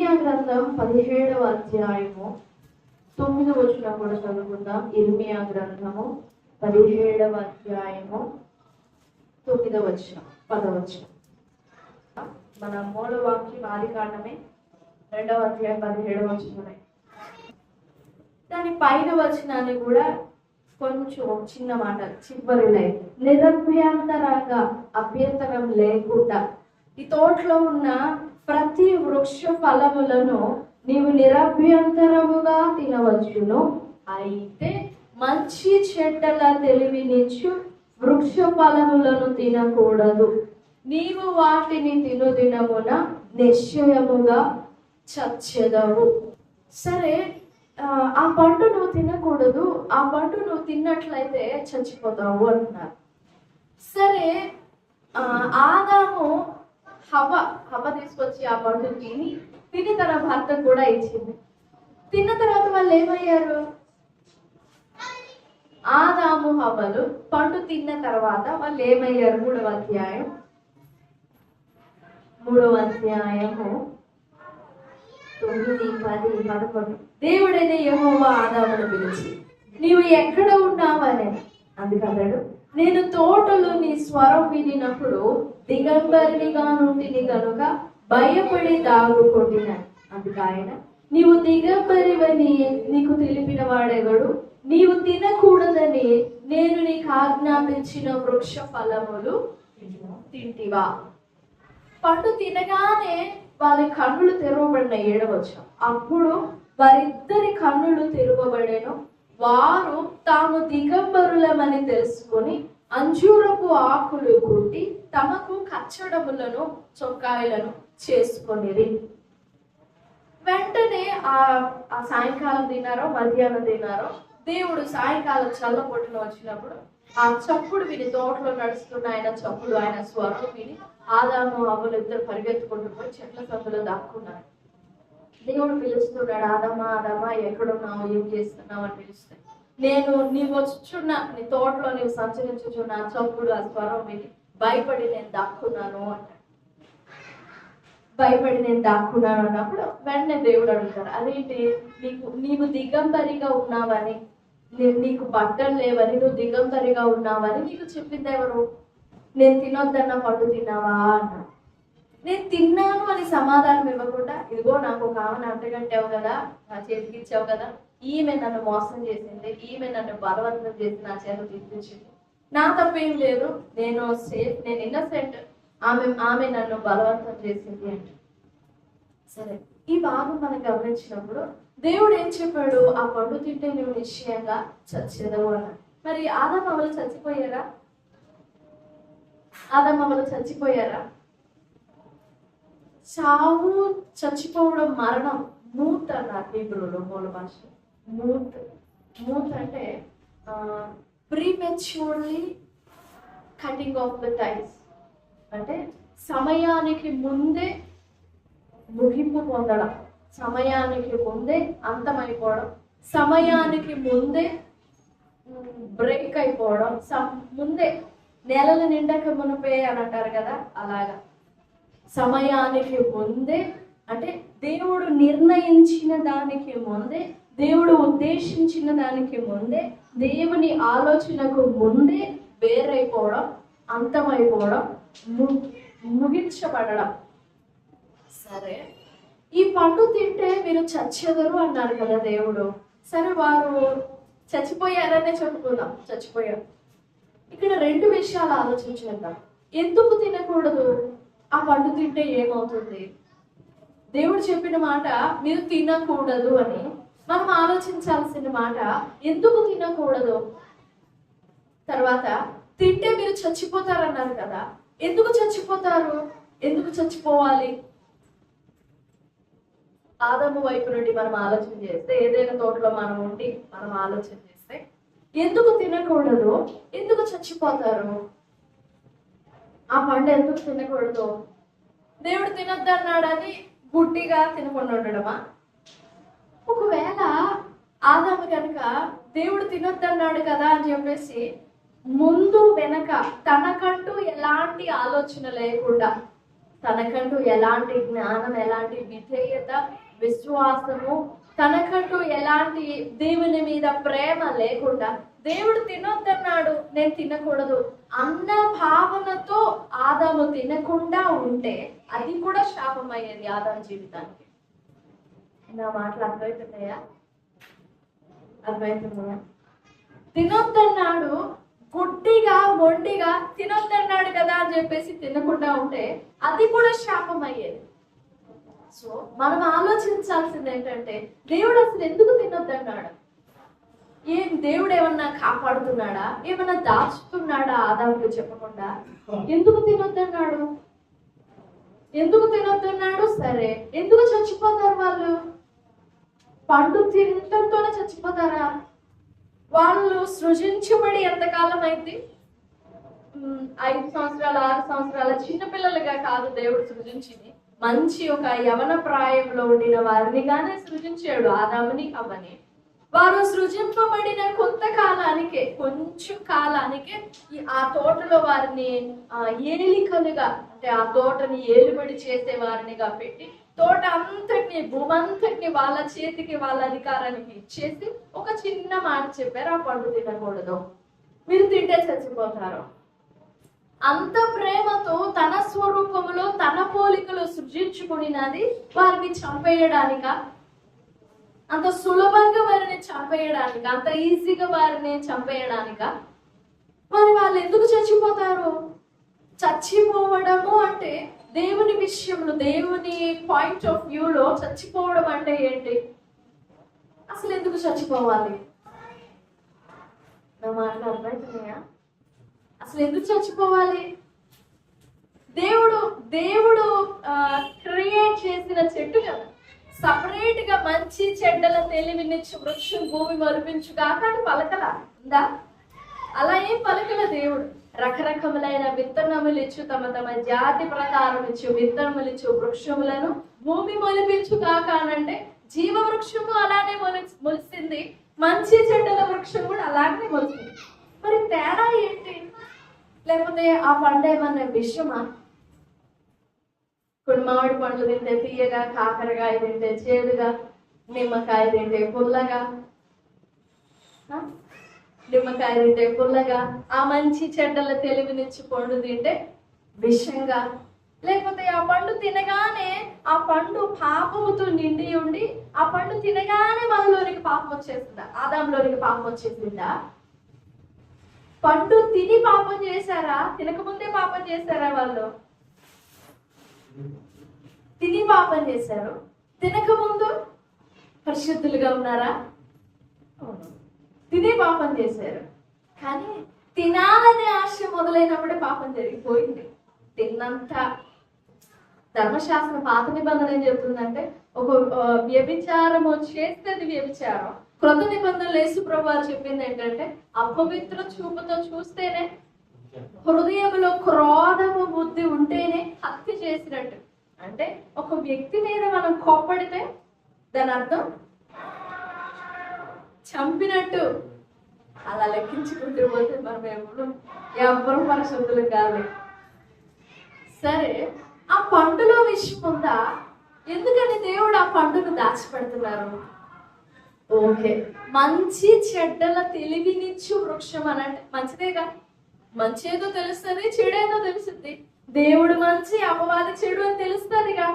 ఇర్మియా గ్రంథం 17వ అధ్యాయము 9వ వచనం కూడా చదువుకుందాం. ఇర్మియా గ్రంథము 17వ అధ్యాయము 9వ వచనం 10వ వచనం. మన మూల వాక్యం ఆదికాండమే 2వ అధ్యాయం 17వ వచనమే. దాని పైన వచనాన్ని కూడా కొంచెం చిన్న మాట చివరిలే, నిరభ్యంతరంగా అభ్యంతరం లేకుండా ఈ తోటలో ఉన్న ప్రతి వృక్ష ఫలములను నీవు నిరభ్యంతరముగా తినవచ్చును, అయితే మంచి చెడ్డల తెలివినిచ్చు వృక్ష ఫలములను తినకూడదు. నీవు వాటిని తినుదినమున నిశ్చయముగా చచ్చెదవు. సరే, ఆ పండు నువ్వు తినకూడదు, ఆ పండు నువ్వు తిన్నట్లయితే చచ్చిపోతావు అంటున్నారు. సరే, ఆదాము హవ తీసుకొచ్చి ఆ పండు తిని తన భర్త కూడా ఇచ్చింది. తిన్న తర్వాత వాళ్ళు ఏమయ్యారు? ఆదాము హవ్వలు పండు తిన్న తర్వాత వాళ్ళు ఏమయ్యారు? 3వ అధ్యాయము 9, 10, 11. దేవుడైన యెహోవా ఆదామును పిలిచి, నీవు ఎక్కడ ఉన్నావని అందుకన్నాడు. నేను తోటలో నీ స్వరం వినినప్పుడు దిగంబరినిగా నుండిని గనుక భయపడి దాగుకొంటినాను. అందుకు ఆయన, నీవు దిగంబరివని నీకు తెలిపిన వాడెవడు? నీవు తినకూడదని నేను నీకు ఆజ్ఞాపించిన వృక్ష ఫలములు తింటివా? పండు తినగానే వారి కన్నులు తెరవబడిన 7వ వచనం. అప్పుడు వారిద్దరి కన్నులు తెరవబడెను. వారు తాము దిగంబరులమని తెలుసుకొని అంజూరపు ఆకులు కుట్టి తమకు కచ్చడములను చొక్కాయలను చేసుకొనిరి. వెంటనే ఆ సాయంకాలం తిన్నారో మధ్యాహ్నం తిన్నారో, దేవుడు సాయంకాలం చల్లపొట్టున వచ్చినప్పుడు ఆ చప్పుడు విని, తోటలో నడుస్తున్న ఆయన చప్పుడు, ఆయన స్వరం విని ఆదాము హవ్వలు ఇద్దరు పరిగెత్తుకుంటూ పోయి చెట్ల సందులో దాక్కున్నారు. దేవుడు పిలుస్తున్నాడు, ఆదామా ఆదామా ఎక్కడున్నావు, ఏం చేస్తున్నావు అని పిలుస్తే, నీవు వచ్చుచున్న నీ తోటలో నీవు సంచరించుచున్న ఆ చప్పుడు, ఆ స్వరం విని భయపడి నేను దాక్కున్నాను అంటాడు. భయపడి నేను దాక్కున్నాను అన్నప్పుడు వెంటనే దేవుడు అడుగుతారు, అదేంటి, నీవు దిగంబరిగా ఉన్నావని, నీకు బట్టలు లేవని, నువ్వు దిగంబరిగా ఉన్నావని నీకు చెప్పింది ఎవరు? నేను తినొద్దన్న పండు తిన్నావా అన్నా. నేను తిన్నాను అని సమాధానం ఇవ్వకుండా, ఇదిగో నాకు ఒక ఆమెను అంటగట్టావు కదా, నా చేతికి ఇచ్చావు కదా, ఈమె నన్ను మోసం చేసింది, ఈమె నన్ను బలవంతం చేసి నా చేత తినిపించింది, నా తప్పేం లేదు, నేను సేఫ్, నేను ఇన్నసెంట్, ఆమె నన్ను బలవంతం చేసింది అంటే. సరే, ఈ భాగం మనం గమనించినప్పుడు దేవుడు ఏం చెప్పాడు? ఆ పండు తింటే నువ్వు నిశ్చయంగా చచ్చేదవు అన్నాడు. మరి ఆదాము హవ్వలు చచ్చిపోయారా? ఆదాము హవ్వలు చచ్చిపోయారా? చావు, చచ్చిపోవడం, మరణం, మూత్ అన్నారు హీబ్రూలో మూల భాష. మూత్ అంటే prematurely cutting of the times, అంటే సమయానికి ముందే ముగింపు పొందడం, సమయానికి ముందే అంతమైపోవడం, సమయానికి ముందే బ్రేక్ అయిపోవడం, ముందే నెలలు నిండక మునిపే అని అంటారు కదా, అలాగా సమయానికి ముందే, అంటే దేవుడు నిర్ణయించిన దానికి ముందే, దేవుడు ఉద్దేశించిన దానికి ముందే, దేవుని ఆలోచనకు ముందే వేరైపోవడం, అంతమైపోవడం, ముగించబడడం. సరే, ఈ పండు తింటే మీరు చచ్చెదరు అన్నారు కదా దేవుడు. సరే, వారు చచ్చిపోయారనే చెప్పుకుందాం, చచ్చిపోయారు. ఇక్కడ 2 విషయాలు ఆలోచించేద్దాం. ఎందుకు తినకూడదు? ఆ పండు తింటే ఏమవుతుంది? దేవుడు చెప్పిన మాట మీరు తినకూడదు అని. మనం ఆలోచించాల్సిన మాట, ఎందుకు తినకూడదు? తర్వాత తింటే మీరు చచ్చిపోతారన్నారు కదా, ఎందుకు చచ్చిపోతారు? ఎందుకు చచ్చిపోవాలి? ఆదాము వైపు నుండి మనం ఆలోచన చేస్తే, ఏదైనా తోటలో మనం ఉండి మనం ఆలోచన చేస్తే, ఎందుకు తినకూడదు, ఎందుకు చచ్చిపోతారు? ఆ పండు ఎందుకు తినకూడదు? దేవుడు తినొద్దన్నాడని గుడ్డిగా తినకుండా ఉండడమా? ఒకవేళ ఆదాము కనుక దేవుడు తినొద్దన్నాడు కదా అని చెప్పేసి ముందు వెనక తనకంటూ ఎలాంటి ఆలోచన లేకుండా తనకంటూ ఎలాంటి జ్ఞానం, ఎలాంటి విధేయత, విశ్వాసము, తనకంటూ ఎలాంటి దేవుని మీద ప్రేమ లేకుండా దేవుడు తినొద్దన్నాడు, నేను తినకూడదు అన్న భావనతో ఆదాము తినకుండా ఉంటే అది కూడా శాపం అయ్యేది ఆదాము జీవితానికి. నా మాటలు అర్థమవుతున్నాయా? అర్థమవుతున్నాయా? తినొద్దన్నాడు, గుడ్డిగా మొండిగా తినొద్దన్నాడు కదా అని చెప్పేసి తినకుండా ఉంటే అది కూడా శాపం అయ్యేది. సో మనం ఆలోచించాల్సింది ఏంటంటే, దేవుడు అసలు ఎందుకు తినొద్దన్నాడు? ఏం దేవుడు ఏమన్నా కాపాడుతున్నాడా? ఏమన్నా దాచుతున్నాడా ఆదాముకు చెప్పకుండా? ఎందుకు తినొద్దన్నాడు? ఎందుకు తినొద్దన్నాడు? సరే, ఎందుకు చచ్చిపోతారు వాళ్ళు? పండు తినటంతోనే చచ్చిపోతారా? వాళ్ళు సృజించబడి ఎంతకాలం అయింది? 5 సంవత్సరాలు 6 సంవత్సరాల చిన్నపిల్లలుగా కాదు దేవుడు సృజించింది. మంచి ఒక యవన ప్రాయంలో ఉండిన వారిని గానే సృజించాడు, ఆదాముని అవ్వని. వారు సృజింపబడిన కొంతకాలానికే, కొంచెం కాలానికే ఆ తోటలో వారిని ఏలికలుగా, అంటే ఆ తోటని ఏలుబడి చేసే వారినిగా పెట్టి తోట అంతటిని, భూమంతటిని వాళ్ళ చేతికి, వాళ్ళ అధికారానికి ఇచ్చేసి ఒక చిన్న మాట చెప్పారు, ఆ పండు తినకూడదు, మీరు తింటే చచ్చిపోతారు. అంత ప్రేమతో తన స్వరూపములో తన పోలికలో సృజించుకున్నది వారిని చంపేయడానిక? అంత సులభంగా వారిని చంపేయడానిక? అంత ఈజీగా వారిని చంపేయడానిక? మరి వాళ్ళు ఎందుకు చచ్చిపోతారు? చచ్చిపోవడము అంటే దేవుని విషయంలో, దేవుని పాయింట్ ఆఫ్ వ్యూలో చచ్చిపోవడం అంటే ఏంటి? అసలు ఎందుకు చచ్చిపోవాలి? నా మాటలు అర్థమవుతున్నాయా? అసలు ఎందుకు చచ్చిపోవాలి? దేవుడు క్రియేట్ చేసిన చెట్టు కదా, సపరేట్ గా మంచి చెడ్డల తెలివినిచ్చు వృక్షం భూమి మరిపించుగా కానీ పలకలా ఉందా? అలా ఏం పలకల దేవుడు. రకరకములైన విత్తనములు ఇచ్చు, తమ తమ జాతి ప్రకారం ఇచ్చు విత్తనములు వృక్షములను భూమి మొలిపించు కాకానంటే జీవ వృక్షము అలానే మొలిసింది, మంచి చెడ్డల వృక్షం కూడా అలాగనే మొలిసింది. మరి తేడా ఏంటి? లేకపోతే ఆ పండు ఏమన్నా విషమా? కొన్ని మామిడి పండ్లు తింటే తీయగా, కాకరకాయ తింటే చేదుగా, నిమ్మకాయ తింటే పుల్లగా, నిమ్మకాయ తింటే పుల్లగా, ఆ మంచి చెడ్డల తెలివినిచ్చి పండు తింటే విషంగా. లేకపోతే ఆ పండు తినగానే, ఆ పండు పాపముతో నిండి ఉండి ఆ పండు తినగానే మనలోనికి పాపం వచ్చేసిందా? ఆదాంలోనికి పాపం వచ్చేసిందా? పండు తిని పాపం చేశారా? తినకముందే పాపం చేశారా? వాళ్ళు తిని పాపం చేశారు, తినకముందు పరిశుద్ధులుగా ఉన్నారా? తిని పాపం చేశారు. కానీ తినాలనే ఆశ మొదలైనప్పుడే పాపం జరిగిపోయింది. తిన్నంత ధర్మశాస్త్రం పాత నిబంధన ఏం చెప్తుందంటే, ఒక వ్యభిచారము చేస్తే అది వ్యభిచారం. క్రొత్త నిబంధనలు యేసు ప్రభువు వారు చెప్పింది ఏంటంటే, అపవిత్ర చూపుతో చూస్తేనే, హృదయంలో క్రోధము బుద్ధి ఉంటేనే హత్య చేసినట్టు. అంటే ఒక వ్యక్తి మీద మనం కోప్పడితే దాని అర్థం చంపినట్టు. అలా లెక్కించుకుంటూ పోతే మనం ఎవరు పరిశుద్ధులు కాదు. సరే, ఆ పండులో విషయం ఉందా? ఎందుకని దేవుడు ఆ పండును దాచిపెడుతున్నారు? ఓకే, మంచి చెడ్డల తెలివినిచ్చు వృక్షం అనంటే మంచిదేగా. మంచి ఏదో తెలుస్తుంది, చెడేదో తెలుస్తుంది. దేవుడు మంచి, అపవాది చెడు అని తెలుస్తుందిగా.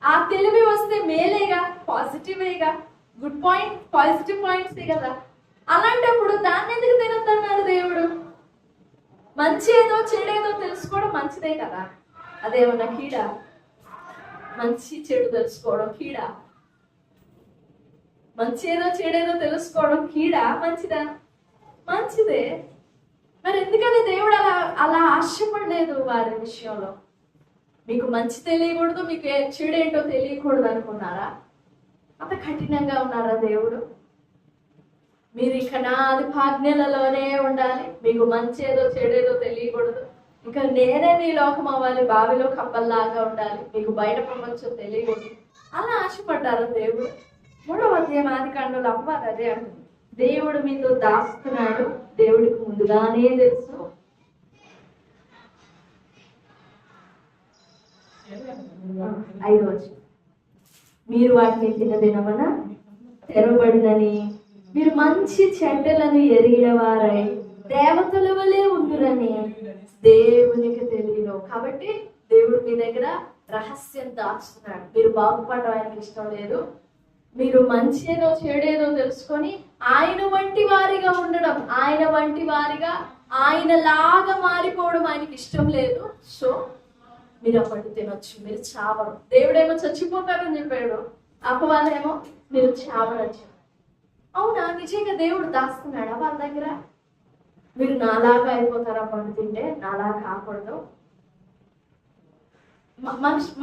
ఆ తెలివి వస్తే మేలేగా, పాజిటివేగా, గుడ్ పాయింట్, పాజిటివ్ పాయింట్సే కదా. అలాంటప్పుడు దాన్ని ఎందుకు తినొద్దన్నాడు దేవుడు? మంచి ఏదో చెడేదో తెలుసుకోవడం మంచిదే కదా. అదేమన్నా కీడా? మంచి చెడు తెలుసుకోవడం కీడా? మంచి ఏదో చెడేదో తెలుసుకోవడం కీడా మంచిదా? మంచిదే. మరి ఎందుకని దేవుడు అలా ఆశపడలేదు వారి విషయంలో? మీకు మంచి తెలియకూడదు, మీకు చెడేంటో తెలియకూడదు అనుకున్నారా? అంత కఠినంగా ఉన్నారా దేవుడు? మీరు ఇక నా ఆజ్ఞలలోనే ఉండాలి, మీకు మంచి ఏదో చెడేదో తెలియకూడదు, ఇంకా నేనే నీ లోకం అవ్వాలి, బావిలో కప్పల్లాగా ఉండాలి, మీకు బయట ప్రపంచం తెలియకూడదు, అలా ఆశపడ్డారా దేవుడు? 3వ అధ్యాయం ఆదికాండంలో అపవాది అదే అంటుంది, దేవుడు మీతో దాస్తున్నాడు, దేవుడికి ముందుగానే తెలుసు. 5వ మీరు వాటిని తినదినమన తెరవబడినని మీరు మంచి చెడ్డలను ఎరిగిన వారై దేవతల వలె ఉండురని దేవునికి తెలియదు. కాబట్టి దేవుడు మీ దగ్గర రహస్యం దాచుతున్నాడు. మీరు బాగుపడడం ఆయనకి ఇష్టం లేదు. మీరు మంచేదో చెడేదో తెలుసుకొని ఆయన వంటి వారిగా ఉండడం, ఆయన వంటి వారిగా ఆయనలాగా మారిపోవడం ఆయనకి ఇష్టం లేదు. సో మీరు అప్పటి తినొచ్చు, మీరు చావరు. దేవుడేమో చచ్చిపోతారని చెప్పాడు, అపవాదేమో మీరు చావరచ్చు. అవునా, నిజంగా దేవుడు దాస్తున్నాడా వాళ్ళ దగ్గర? మీరు నాలాగా అయిపోతారా పండు తింటే? నాలా కాకూడదు.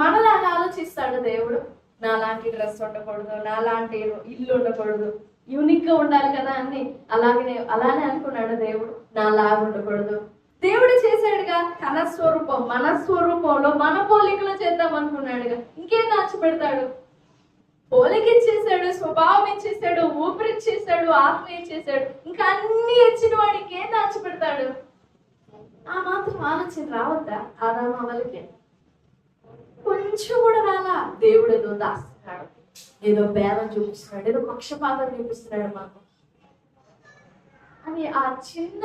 మనలాగా ఆలోచిస్తాడు దేవుడు. నాలాంటి డ్రెస్ ఉండకూడదు, నాలాంటి ఇల్లు ఉండకూడదు, యూనిక్ గా ఉండాలి కదా అని అలానే అనుకున్నాడు దేవుడు. నాలాగా ఉండకూడదు. దేవుడు చేశాడుగా తన స్వరూపం, మన స్వరూపంలో మన పోలికలో చేద్దాం అనుకున్నాడుగా. ఇంకేం దాచిపెడతాడు? పోలిక ఇచ్చేసాడు, స్వభావం ఇచ్చేసాడు, ఊపిరి ఇచ్చేసాడు, ఆత్మ ఇచ్చేసాడు. ఇంకా అన్ని ఇచ్చిన వాడికి ఏం దాచిపెడతాడు? ఆ మాత్రం ఆలోచన రావద్దా ఆదాము అవ్వలకి? కొంచెం కూడా రాలా. దేవుడు ఏదో దాస్తున్నాడు, ఏదో భేదం చూపిస్తున్నాడు, ఏదో పక్షపాతం చూపిస్తున్నాడు మాకు అని ఆ చిన్న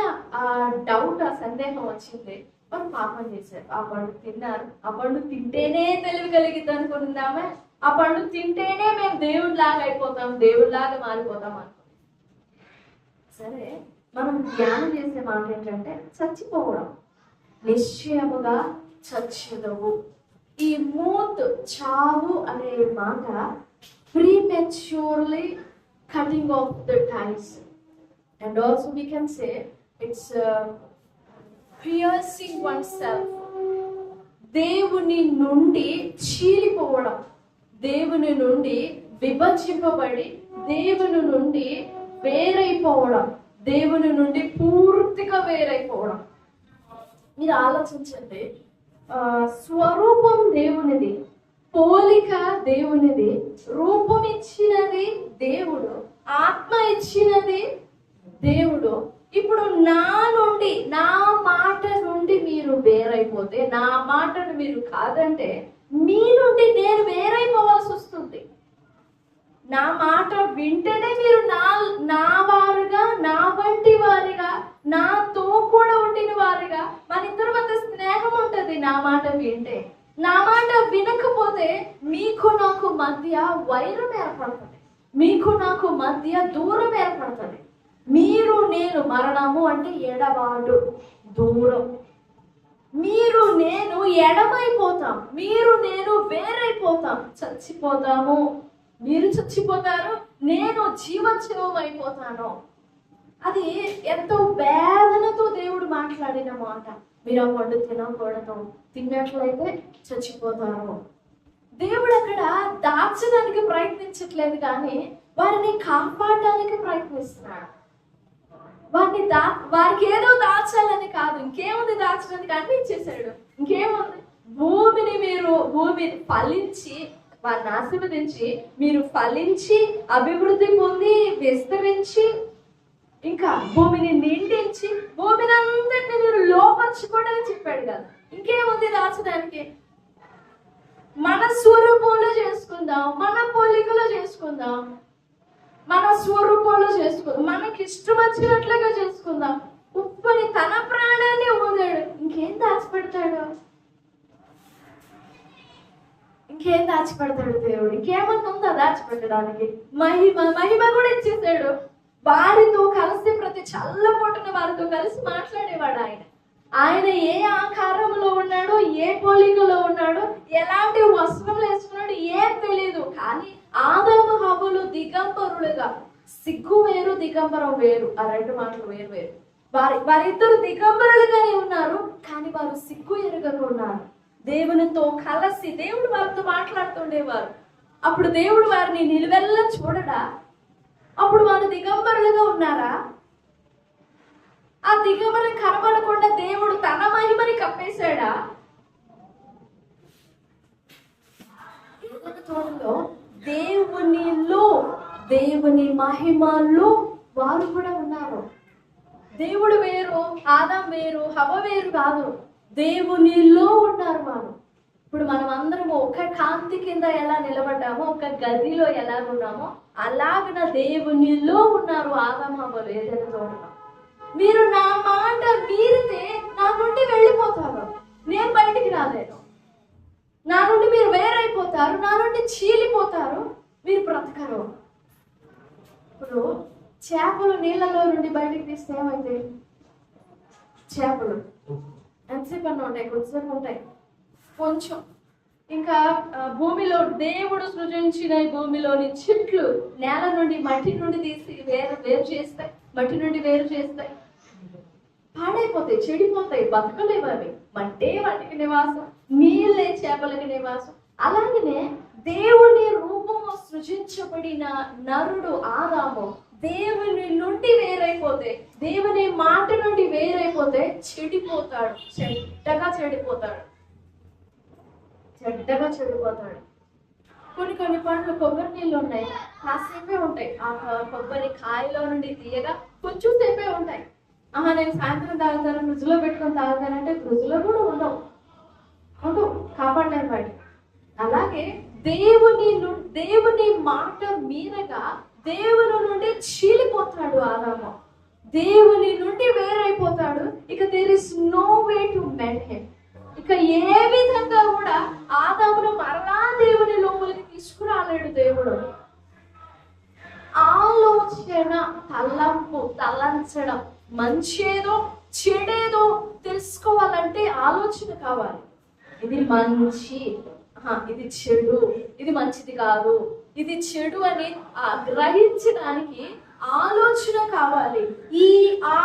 డౌట్, ఆ సందేహం వచ్చింది. వాళ్ళు పాపం చేశారు. ఆ పండు తిన్నారు. ఆ పండు తింటేనే తెలివి కలిగిద్ది అనుకుందామే. ఆ పండు తింటేనే మేము దేవుడిలాగా అయిపోతాం, దేవుడిలాగా మారిపోతాం అనుకుంది. సరే, మనం ధ్యానం చేసే మాట ఏంటంటే చచ్చిపోవడం. నిశ్చయముగా చచ్చుదవు. ఈ మూత్, చావు అనే మాట prematurely cutting off the ties, and also we can say it's piercing oneself. దేవుని నుండి చీలిపోవడం, దేవుని నుండి విభజింపబడి, దేవుని నుండి వేరైపోవడం, దేవుని నుండి పూర్తిగా వేరైపోవడం. మీరు ఆలోచించండి, స్వరూపం దేవునిది, పోలిక దేవునిది, రూపం ఇచ్చినది దేవుడు, ఆత్మ ఇచ్చినది దేవుడు. ఇప్పుడు నా నుండి, నా మాట నుండి మీరు వేరైపోతే, నా మాటను మీరు కాదంటే, మీ నుండి నేను వేరైపోవాల్సి వస్తుంది. నా మాట వింటేనే మీరు నా వారుగా, నా వంటి వారిగా, నాతో కూడా ఉండిన వారిగా, మన ఇద్దరి మధ్య స్నేహం ఉంటుంది. నా మాట వింటే, నా మాట వినకపోతే మీకు నాకు మధ్య వైరం ఏర్పడుతుంది, మీకు నాకు మధ్య దూరం ఏర్పడుతుంది. మీరు నేను, మరణము అంటే ఎడబాటు, దూరం. మీరు నేను ఎడమైపోతాం, మీరు నేను వేరైపోతాం, చచ్చిపోతాము. మీరు చచ్చిపోతారు, నేను జీవోత్సవం అయిపోతాను. అది ఎంతో వేదనతో దేవుడు మాట్లాడిన మాట. మీరు ఆ పండు తినకూడదు, తిన్నట్లయితే చచ్చిపోతారు. దేవుడు అక్కడ దాచడానికి ప్రయత్నించట్లేదు, కానీ వారిని కాపాడడానికి ప్రయత్నిస్తున్నాడు. వారికి ఏదో దాచాలని కాదు, ఇంకేముంది దాచడానికి? అన్ని ఇచ్చేసాడు. ఇంకేముంది? భూమి ఫలించి, వారిని ఆశీర్వదించి, మీరు ఫలించి అభివృద్ధి పొంది విస్తరించి, ఇంకా భూమిని నిండించి, భూమిని అంతటిని మీరు లోపరచుకోవడానికి చెప్పాడు కదా. ఇంకేముంది దాచడానికి? మన స్వరూపంలో చేసుకుందాం, మన పోలికలో చేసుకుందాం, మన స్వరూపంలో చేసుకుందాం, మనకి ఇష్టం వచ్చినట్లుగా చేసుకుందాం. ఉప్పని తన ప్రాణాన్ని వదిలాడు. ఇంకేం దాచిపెడతాడు? ఇంకేం దాచిపెడతాడు దేవుడు? ఇంకేమన్నా ఉందా దాచిపెట్టడానికి? మహిమ కూడా ఇచ్చేసాడు. వారితో కలిసి, ప్రతి చల్లపొట్టున వారితో కలిసి మాట్లాడేవాడు ఆయన. ఆయన ఏ ఆకారంలో ఉన్నాడు, ఏ పోలికలో ఉన్నాడు, ఎలాంటి వస్త్రం వేసుకున్నాడు ఏం తెలియదు. కానీ ఆదాము హవ్వలు దిగంబరులుగా, సిగ్గు వేరు దిగంబరం వేరు, ఆ రెండు మాటలు వేరు వేరు. వారిద్దరు దిగంబరులుగానే ఉన్నారు, కానీ వారు సిగ్గు ఎరుగగా ఉన్నారు. దేవునితో కలిసి దేవుడు వారితో మాట్లాడుతుండేవారు. అప్పుడు దేవుడు వారిని నిలువెల్లా చూడడా? అప్పుడు వారు దిగంబరులుగా ఉన్నారా? ఆ దిగంబరం కనబడకుండా దేవుడు తన మహిమని కప్పేశాడా? తోటలో దేవుని మహిమలో వారు కూడా ఉన్నారు. దేవుడు వేరు, ఆదాం వేరు, హవ్వ వేరు కాదు, దేవునిలో ఉన్నారు వారు. ఇప్పుడు మనం అందరం ఒక కాంతి కింద ఎలా నిలబడ్డామో, ఒక గదిలో ఎలా ఉన్నామో అలాగన దేవునిలో ఉన్నారు ఆదాము హవ్వలు. ఏదైనా చూడడం, మీరు నా మాట మీరితే నా నుండి వెళ్ళిపోతారు, నేను బయటికి రాలేను. నా నుండి మీరు వేరైపోతారు, నా నుండి చీలిపోతారు, మీరు బ్రతకరు. ఇప్పుడు చేపలు నీళ్ళలో నుండి బయటికి తీస్తే ఏమైతే, చేపలు ఎంతసేపు అన్న ఉంటాయి, కొద్దిసేపు ఉంటాయి, కొంచెం. ఇంకా భూమిలో దేవుడు సృజించిన ఈ భూమిలోని చెట్లు నేల నుండి మట్టి నుండి తీసి వేరు చేస్తాయి, మట్టి నుండి వేరు చేస్తాయి, పాడైపోతాయి, చెడిపోతాయి, బతకలేవు. అవి మట్టే వాటికి నివాసం, నీళ్ళే చేపలకి నివాసం. అలాగనే దేవుని రూపము సృజించబడిన నరుడు ఆదాము దేవుని నుండి వేరైపోతే, దేవుని మాట నుండి వేరైపోతే చెడిపోతాడు, చెడ్డగా చెడిపోతాడు. కొన్ని పండ్లు కొబ్బరి నీళ్ళు ఉన్నాయి, కాసేపే ఉంటాయి. ఆ కొబ్బరి కాయలో నుండి తీయగా కొంచెం సేపే ఉంటాయి. నేను సాయంత్రం తాగుతాను, ఫ్రిడ్జ్ లో పెట్టుకొని తాగుతానంటే ఫ్రిడ్జ్ లో కూడా ఉండవు, కాపాడలేము వాటి. అలాగే దేవుని మాట మీరగా దేవుని నుండి చీలిపోతాడు ఆదాము, దేవుని నుండి వేరైపోతాడు. ఇక there is no way to maintain him. ఇక ఏ విధంగా కూడా ఆదామును మరలా దేవుని లోపలికి తీసుకురాలేడు దేవుడు. ఆలోచన, తలంచడం, మంచేదో చెడేదో తెలుసుకోవాలంటే ఆలోచన కావాలి. ఇది మంచి, ఇది చెడు, ఇది మంచిది కాదు, ఇది చెడు అని గ్రహించడానికి ఆలోచన కావాలి. ఈ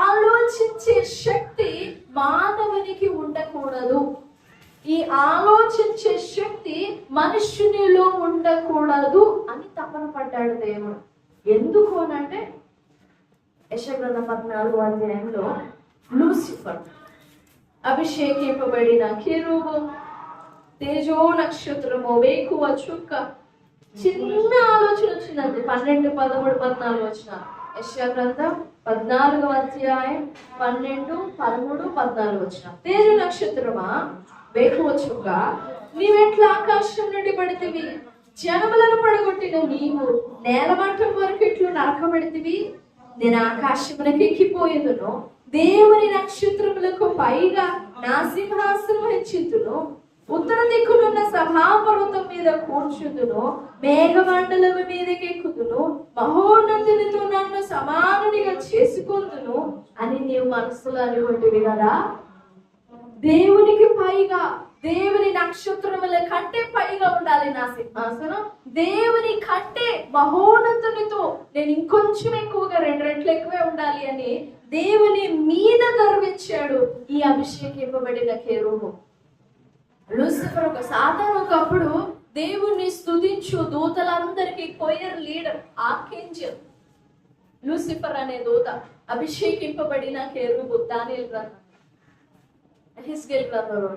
ఆలోచించే శక్తి మానవునికి ఉండకూడదు. ఈ ఆలోచించే శక్తి మనుష్యునిలో ఉండకూడదు అని తపన పడ్డాడు దేవుడు. ఎందుకు అనంటే యెషయా గ్రంథం 14వ అధ్యాయంలో లూసిఫర్ అభిషేకింపబడిన కెరూబు, తేజో నక్షత్రము, వేకువ చుక్క, చిన్న ఆలోచన వచ్చిందండి. 12, 13, 14 వచ్చిన యెషయా గ్రంథం 14వ అధ్యాయం 12, 13, 14 వచ్చిన. తేజ నక్షత్రమా, వేకువ చుక్క, నీవెట్లా ఆకాశం నుండి పడితివి? జనములను పడగొట్టిన నీవు నేలమట్టం వరకు ఎట్లు నరకబడితివి? నేను ఆకాశమునకు ఎక్కిపోయేదును, దేవుని నక్షత్రములకు పైగా నా సింహాసనం హెచ్చిందును, ఉత్తర దిక్కునున్న సభాపర్వతం మీద కూర్చుందును, మేఘమండలము మీదకి ఎక్కుదును, మహోన్నతునితో నన్ను సమానునిగా చేసుకుందును అని నీవు మనసులో అనుకుంటువి కదా. దేవునికి పైగా, దేవుని నక్షత్రముల కంటే పైగా ఉండాలి నా సింహాసనం. దేవుని కంటే మహోన్నతునితో నేను ఇంకొంచెం ఎక్కువగా 2 రెట్లు ఎక్కువే ఉండాలి అని దేవుని మీద గర్వించాడు ఈ అభిషేకింపబడిన కెరూబు. లూసిఫర్ సాతాను ఒకప్పుడు దేవుణ్ణి స్తుతించు దూతలందరికీ కొయర్ లీడర్, ఆర్కేంజెల్. లూసిఫర్ అనే దూత అభిషేకింపబడిన కెరూబు. దానియేలు గ్రంథం, హెస్కేల్ గ్రంథంలో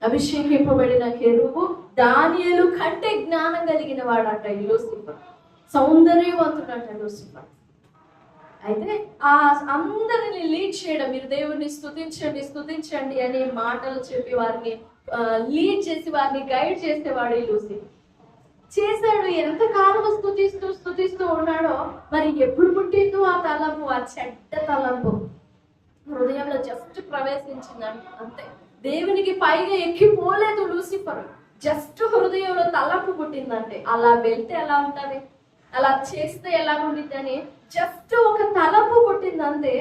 అభిషేకింపబడిన కెరూబు దానియేలు కంటే జ్ఞానం కలిగిన వాడంట ఈ లూసిఫర్. సౌందర్యవంతుడంట లూసిఫర్. అయితే ఆ అందరిని లీడ్ చేయడం, మీరు దేవుణ్ణి స్తుతించండి అనే మాటలు చెప్పి వారిని లీడ్ చేసి వారిని గైడ్ చేసేవాడు ఈ లూసిఫర్. చేశాడు. ఎంతకాలం స్తుతిస్తూ ఉన్నాడో, మరి ఎప్పుడు పుట్టిందో ఆ తలంపు, ఆ చెడ్డ తలంపు హృదయంలో జస్ట్ ప్రవేశించిందంట, అంతే. దేవునికి పైగా ఎక్కిపోలేదు లూసిఫర్, జస్ట్ హృదయంలో తలంపు పుట్టిందంటే. అలా వెళ్తే ఎలా ఉంటది, అలా చేస్తే ఎలా ఉండిద్ది అని జస్ట్ ఒక తలంపు పుట్టిందంటే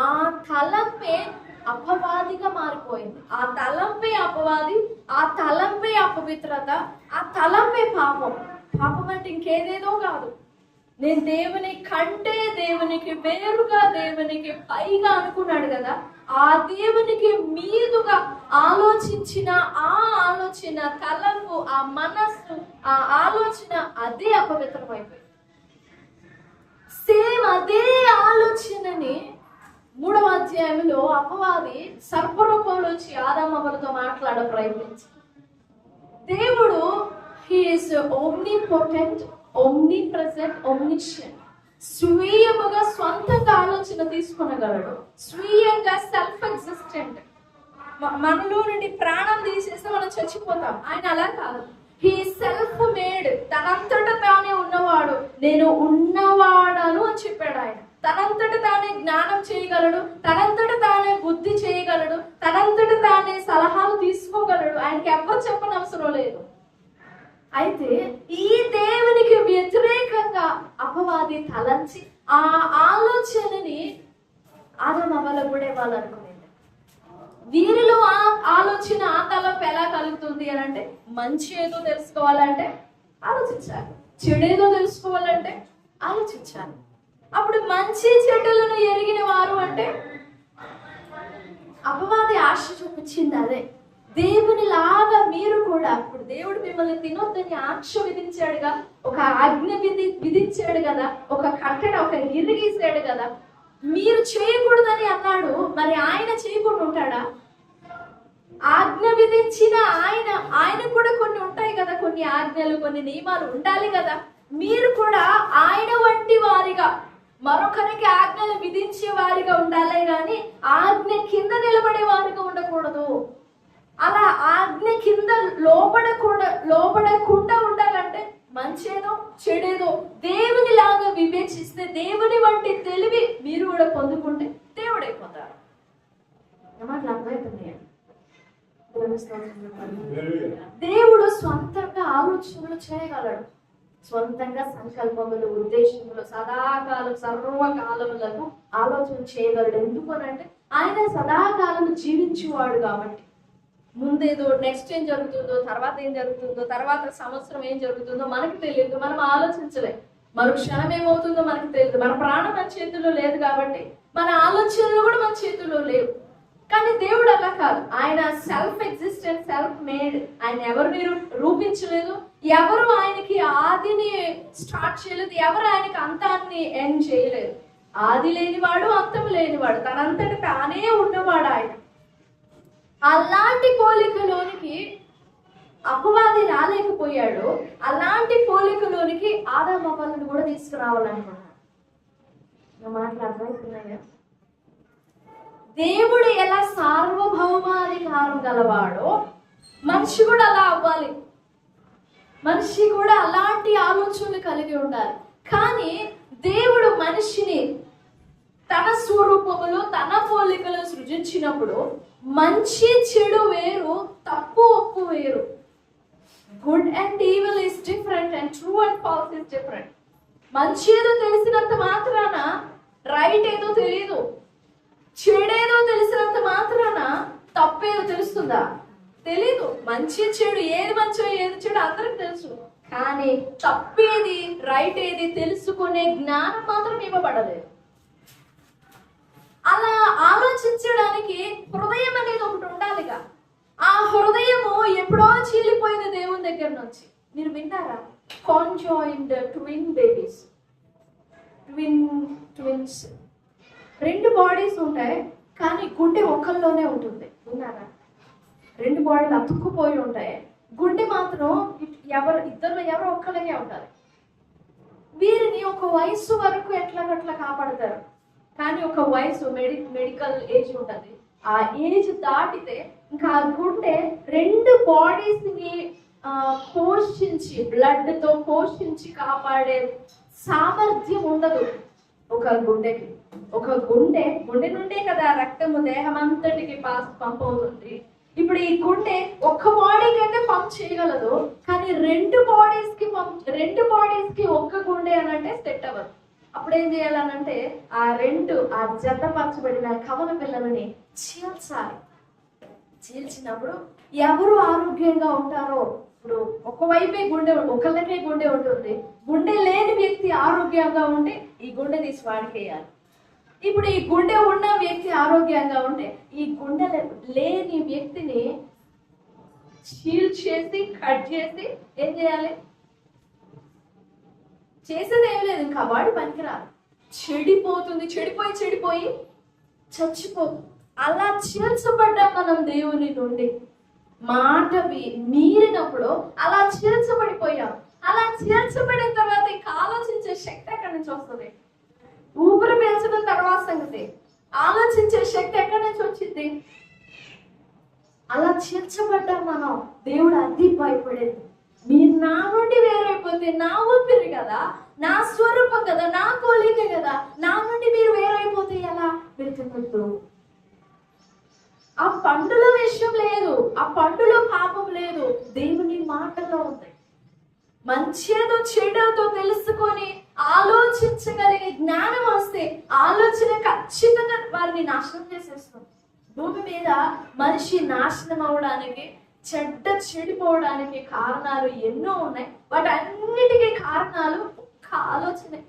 ఆ తలంపే అపవాదిగా మారిపోయింది. ఆ తలంపే అపవాది, ఆ తలంపే అపవిత్రత, ఆ తలంపే పాపం. పాపం అంటే ఇంకేదేదో కాదు. నేను దేవుని కంటే, దేవునికి వేరుగా, దేవునికి పైగా అనుకున్నాడు కదా. ఆ దేవునికి మీదుగా ఆలోచించిన ఆ ఆలోచన, తలంపు, ఆ మనస్సు, ఆ ఆలోచన అదే అపవిత్రమైపోయింది. సేమ్ అదే ఆలోచనని 3వ అధ్యాయంలో అపవాది సర్పరూపంలో వచ్చి ఆదాము హవ్వలతో మాట్లాడ ప్రయత్నించి, దేవుడు హీ ఈస్ ఓమ్నిపోటెంట్, ఓమ్నిప్రెసెంట్, ఓమ్నిషియంట్. స్వీయముగా స్వంతంగా ఆలోచన తీసుకొనగలడు, స్వీయంగా సెల్ఫ్ ఎగ్జిస్టెంట్. మనలో నుండి ప్రాణం తీసేస్తే మనం చచ్చిపోతాం. ఆయన అలా కాదు. హీ సెల్ఫ్ మేడ్, తనంతట తానే ఉన్నవాడు, నేను ఉన్నవాడను అని చెప్పాడు ఆయన. తనంతట తానే జ్ఞానం చేయగలడు, తనంతట తానే బుద్ధి చేయగలడు, తనంతట తానే సలహాలు తీసుకోగలడు. ఆయనకి ఎవ్వరు చెప్పని అవసరం లేదు. అయితే ఈ దేవునికి వ్యతిరేకంగా అపవాది తలంచి ఆ ఆలోచనని ఆదమవలకు కూడా ఇవ్వాలనుకునేది. వీరిలో ఆ ఆలోచన ఆ తలపు ఎలా కలుగుతుంది అని అంటే, మంచి ఏదో తెలుసుకోవాలంటే ఆలోచించాలి, చెడేదో తెలుసుకోవాలంటే ఆలోచించాలి. అప్పుడు మంచి చెడులను ఎరిగిన వారు అంటే అపవాది ఆశ చూపించింది అదే. దేవుని లాగా మీరు కూడా, ఇప్పుడు దేవుడు మిమ్మల్ని తినొద్దని ఆంక్ష విధించాడుగా, ఒక ఆజ్ఞ విధించాడు కదా, ఒక కట్టడ, ఒక గిరి గీసాడు కదా, మీరు చేయకూడదని అన్నాడు. మరి ఆయన చేయకుండా ఉంటాడా? ఆజ్ఞ విధించిన ఆయన కూడా కొన్ని ఉంటాయి కదా, కొన్ని ఆజ్ఞలు, కొన్ని నియమాలు ఉండాలి కదా. మీరు కూడా ఆయన వంటి వారిగా, మరొకరికి ఆజ్ఞలు విధించే వారిగా ఉండాలే గాని ఆజ్ఞ కింద నిలబడే వారిగా ఉండకూడదు. అలా ఆజ్ఞ కింద లోబడకుండా ఉండాలంటే మంచేదో చెడేదో దేవుని లాగా వివేచిస్తే, దేవుని వంటి తెలివి మీరు కూడా పొందుకుంటే దేవుడైపోతారు. మాటలు అర్థమవుతున్నాయి? దేవుడు స్వంతంగా ఆలోచనలు చేయగలడు, స్వంతంగా సంకల్పములు, ఉద్దేశములు సదాకాలం సర్వకాలములకు ఆలోచన చేయగలడు. ఎందుకనంటే ఆయన సదాకాలం జీవించేవాడు కాబట్టి. ముందేదో నెక్స్ట్ ఏం జరుగుతుందో, తర్వాత ఏం జరుగుతుందో, తర్వాత సంవత్సరం ఏం జరుగుతుందో మనకు తెలియదు, మనం ఆలోచించలేం. మరో క్షణం ఏమవుతుందో మనకు తెలియదు. మన ప్రాణం మన చేతుల్లో లేదు కాబట్టి మన ఆలోచనలు కూడా మన చేతుల్లో లేవు. కానీ దేవుడు అలా కాదు. ఆయన సెల్ఫ్ ఎగ్జిస్టెంట్, సెల్ఫ్ మేడ్. ఆయన ఎవరిని రూపించలేదు, ఎవరు ఆయనకి ఆదిని స్టార్ట్ చేయలేదు, ఎవరు ఆయనకి అంతాన్ని ఎండ్ చేయలేదు. ఆది లేనివాడు, అంతం లేనివాడు, తనంతట తానే ఉన్నవాడు ఆయన. అలాంటి పోలికలోనికి అపవాది రాలేకపోయాడు. అలాంటి పోలికలోనికి ఆదాము అవ్వలను కూడా తీసుకురావాలనుకున్నాడు. మాట్లాడుతున్నాయా? దేవుడు ఎలా సార్వభౌమాధికారం గలవాడో మనిషి కూడా అలా అవ్వాలి. మనిషి కూడా అలాంటి ఆలోచనలు కలిగి ఉండాలి. కానీ దేవుడు మనిషిని తన స్వరూపములో, తన పోలికలో సృజించినప్పుడు మంచి చెడు వేరు, తప్పు ఒప్పు వేరు. Good and evil is different and true and false is different. మంచి ఏదో తెలిసినంత మాత్రాన రైట్ ఏదో తెలియదు, చెడేదో తెలిసినంత మాత్రాన తప్పేదో తెలుస్తుందా? తెలీదు. మంచి చెడు, ఏది మంచో ఏది చెడు అందరికి తెలుసు. కానీ తప్పేది రైట్ ఏది తెలుసుకునే జ్ఞానం మాత్రం ఇవ్వబడలేదు. అలా ఆలోచించడానికి హృదయం అనేది ఒకటి ఉండాలిగా. ఆ హృదయము ఎప్పుడో చీలిపోయింది దేవుని దగ్గర నుంచి. మీరు విన్నారా? కాన్జాయిండ్ ట్విన్ బేబీస్, ట్విన్స్, రెండు బాడీస్ ఉంటాయి కానీ గుండె ఒకళ్ళలోనే ఉంటుంది. విన్నారా? రెండు బాడీలు అతుక్కుపోయి ఉంటాయి, గుండె మాత్రం ఇద్దరు ఎవరో ఒక్కళ్ళకే ఉంటారు. వీరిని ఒక వయసు వరకు ఎట్లాగట్లా కాపాడతారు. కానీ ఒక వయసు, మెడికల్ ఏజ్ ఉంటుంది. ఆ ఏజ్ దాటితే ఇంకా ఆ గుండె రెండు బాడీస్ ని పోషించి, బ్లడ్ తో పోషించి కాపాడే సామర్థ్యం ఉండదు ఒక గుండెకి. ఒక గుండె నుండే కదా రక్తము దేహం అంతటికి పంప్ అవుతుంది. ఇప్పుడు ఈ గుండె ఒక్క బాడీకి అయితే పంప్ చేయగలదు, కానీ రెండు బాడీస్ కి ఒక్క గుండె అని అంటే సెట్ అవ్వదు. అప్పుడు ఏం చేయాలనంటే ఆ జతపరచబడిన కవల పిల్లలని చీల్చాలి. చీల్చినప్పుడు ఎవరు ఆరోగ్యంగా ఉంటారో, ఇప్పుడు ఒకవైపే గుండె, ఒకళ్ళకే గుండె ఉంటుంది, గుండె లేని వ్యక్తి ఆరోగ్యంగా ఉంటే ఈ గుండె తీసి వాడికేయాలి. ఇప్పుడు ఈ గుండె ఉన్న వ్యక్తి ఆరోగ్యంగా ఉంటే ఈ గుండె లేని వ్యక్తిని చీల్చేసి కట్ చేసి ఏం చేయాలి? చేసేది ఏం లేదు, ఇంకా వాడి పనికిరాదు, చెడిపోతుంది. చెడిపోయి చచ్చిపోతుంది. అలా చీల్చబడ్డాం మనం దేవుని నుండి. మాట మీరినప్పుడు అలా చీల్చబడిపోయాం. అలా చీల్చబడిన తర్వాత ఇంకా ఆలోచించే శక్తి ఎక్కడి నుంచి వస్తుంది? ఊపిరి పీల్చడం తర్వాత సంగతి, ఆలోచించే శక్తి ఎక్కడి నుంచి వచ్చింది? అలా చీల్చబడ్డాం మనం. దేవుడు అది భయపడేది. మీ నా నుండి వేరైపోతే నా ఊపిరి కదా, నా స్వరూపం కదా, నా పోలిక కదా, నా నుండి మీరు వేరైపోతే ఎలా? మీరు తినొద్దు. ఆ పండులో విషయం లేదు, ఆ పండులో పాపం లేదు, దేవుని మాటలో ఉంది. మంచేదో చెడేదో తెలుసుకొని ఆలోచించగలిగే జ్ఞానం వస్తే ఆలోచన ఖచ్చితంగా వారిని నాశనం చేసేస్తుంది. భూమి మీద మనిషి నాశనం అవడానికి, చెడిపోవడానికి కారణాలు ఎన్నో ఉన్నాయి. వాటన్నిటికీ కారణాలు ఒక్క ఆలోచనే.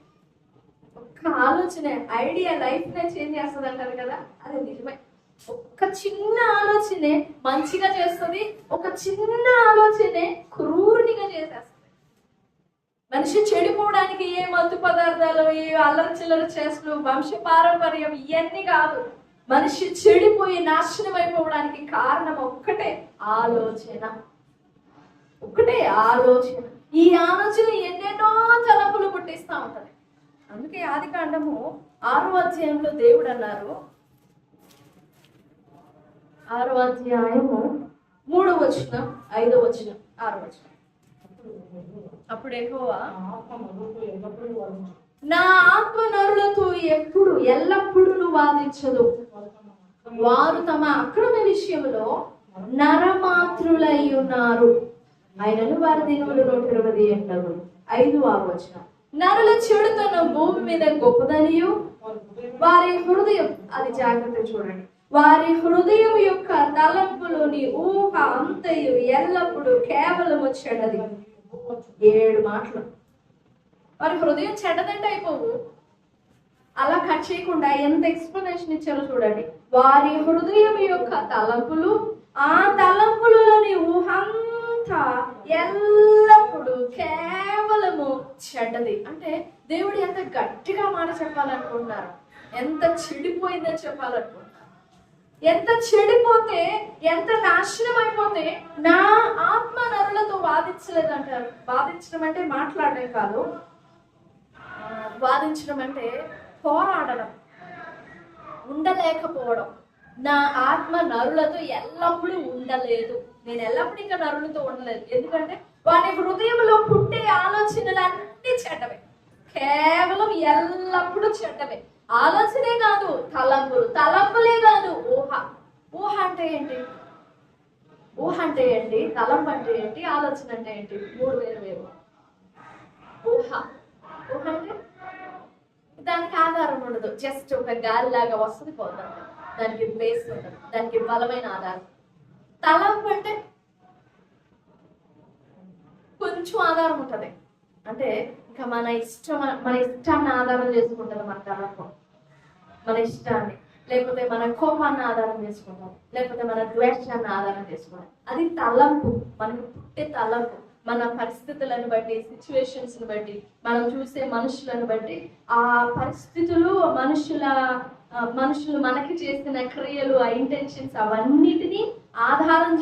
ఐడియా లైఫ్ నే చేంజ్ చేస్తుంది అంటారు కదా, అది నిజమే. ఒక్క చిన్న ఆలోచనే మంచిగా చేస్తుంది, ఒక చిన్న ఆలోచనే క్రూరునిగా చేసేస్తుంది. మనిషి చెడిపోవడానికి ఏ మత్తు పదార్థాలు, ఏ అల్లరి చిల్లర చేష్టలు, వంశ పారంపర్యం ఇవన్నీ కాదు. మనిషి చెడిపోయి నాశనం అయిపోవడానికి కారణం ఒక్కటే, ఆలోచన. ఈ ఆలోచన ఎన్నెన్నో తలపులు పుట్టిస్తూ ఉంటది. అందుకే ఆదికాండము 6వ అధ్యాయంలో దేవుడు అన్నారు, 6వ అధ్యాయము 3వ వచనం, 5వ వచనం, 6వ వచనం. అప్పుడు యెహోవా, నా ఆత్మ నరులతో ఎల్లప్పుడూ వాదించదు, వారు తమ అక్రమ విషయంలో నరమాత్రులై ఉన్నారు, ఆయనను వారి దినములు 120 ఏళ్ళు. 5, 6 వచనం. నరుల చెడుతనం భూమి మీద గొప్పదనియు వారి హృదయం, అది జాగ్రత్త చూడండి, వారి హృదయం యొక్క తలంపులోని ఊహ అంతయు ఎల్లప్పుడూ కేవలము చెడ్డది. 7 మాటలు. వారి హృదయం చెడ్డదంటే అయిపోవు. అలా కట్ చేయకుండా ఎంత ఎక్స్ప్లెనేషన్ ఇచ్చారో చూడండి. వారి హృదయం యొక్క తలంపులు, ఆ తలంపులలోని ఊహంతా ఎల్లప్పుడూ కేవలము చెడ్డది. అంటే దేవుడు ఎంత గట్టిగా మాట చెప్పాలనుకుంటున్నారు, ఎంత చెడిపోయిందని చెప్పాలనుకుంటున్నారు. ఎంత చెడిపోతే, ఎంత నాశనం అయిపోతే, నా ఆత్మ నరులతో వాదించలేదంటారు. వాదించడం అంటే మాట్లాడడం కాదు, వాదించడం అంటే పోరాడడం, ఉండలేకపోవడం. నా ఆత్మ నరులతో ఎల్లప్పుడూ ఉండలేదు. నేను ఎల్లప్పుడూ ఇంకా నరులతో ఉండలేదు. ఎందుకంటే వారి హృదయంలో పుట్టే ఆలోచనలన్నీ చెడ్డవే, కేవలం ఎల్లప్పుడూ చెడ్డవే. ఆలోచనే కాదు, తలంపులే కాదు, ఊహ అంటే ఏంటి? తలంపు అంటే ఏంటి? ఆలోచన అంటే ఏంటి? 3 వేరు. ఊహ అంటే దానికి ఆధారం ఉండదు, జస్ట్ ఒక గాలిలాగా వస్తుంది, పోతుంది. దానికి బేస్ ఉండదు, దానికి బలమైన ఆధారం. తలంపు అంటే కొంచెం ఆధారం ఉంటుంది. అంటే ఇంకా మన ఇష్టాన్ని ఆధారం చేసుకుంటుంది మన తలంపు. మన ఇష్టాన్ని, లేకపోతే మన కోపాన్ని ఆధారం చేసుకుంటాం, లేకపోతే మన ద్వేషాన్ని ఆధారం చేసుకుంటాం. అది తలంపు, మనకు పుట్టే తలంపు. మన పరిస్థితులను బట్టి, సిచ్యువేషన్స్ని బట్టి, మనం చూసే మనుషులను బట్టి, ఆ పరిస్థితులు, మనుషులు మనకి చేసిన క్రియలు, ఆ ఇంటెన్షన్స్, అవన్నిటినీ ఆధారం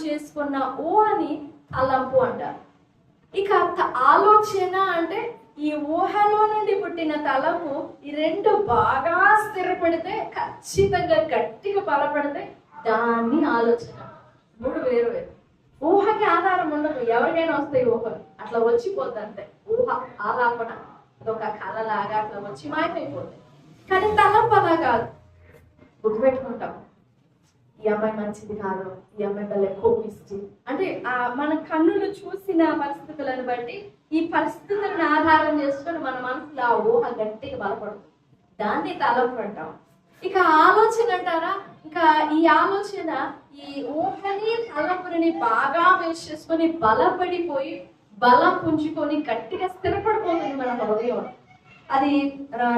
చేసుకున్న ఊహని తలంపు అంటారు. ఇక ఆలోచన అంటే ఈ ఊహలో నుండి పుట్టిన తలంపు, ఈ 2 బాగా స్థిరపడితే, ఖచ్చితంగా గట్టిగా బలపడితే దాన్ని ఆలోచన. 3 వేరు. ఊహకి ఆధారం ఉండదు, ఎవరికైనా వస్తాయి ఊహలు, అట్లా వచ్చిపోద్ది అంతే. ఊహ ఆలాపన, అదొక కళలాగా అట్లా వచ్చి మాయమైపోతుంది. కానీ తలంపు అలా కాదు, గుర్తుపెట్టుకుంటాం. ఈ అమ్మాయి మంచిది కాదు, ఈ అమ్మాయి భలే కోపిస్తుంది అంటే మన కన్నులు చూసిన పరిస్థితులను బట్టి, ఈ పరిస్థితులను ఆధారం చేసుకొని మన మనసులో ఆ ఊహ గట్టిగా బలపడుతుంది. దాన్ని తలంపు అంటాం. ఇక ఆలోచన అంటారా? ఇంకా ఈ ఆలోచన ఈ ఊహని తలంపుని బాగా బేస్ చేసుకొని బలపడిపోయి, బలం పుంజుకొని గట్టిగా స్థిరపడిపోతుంది మన హృదయం. అది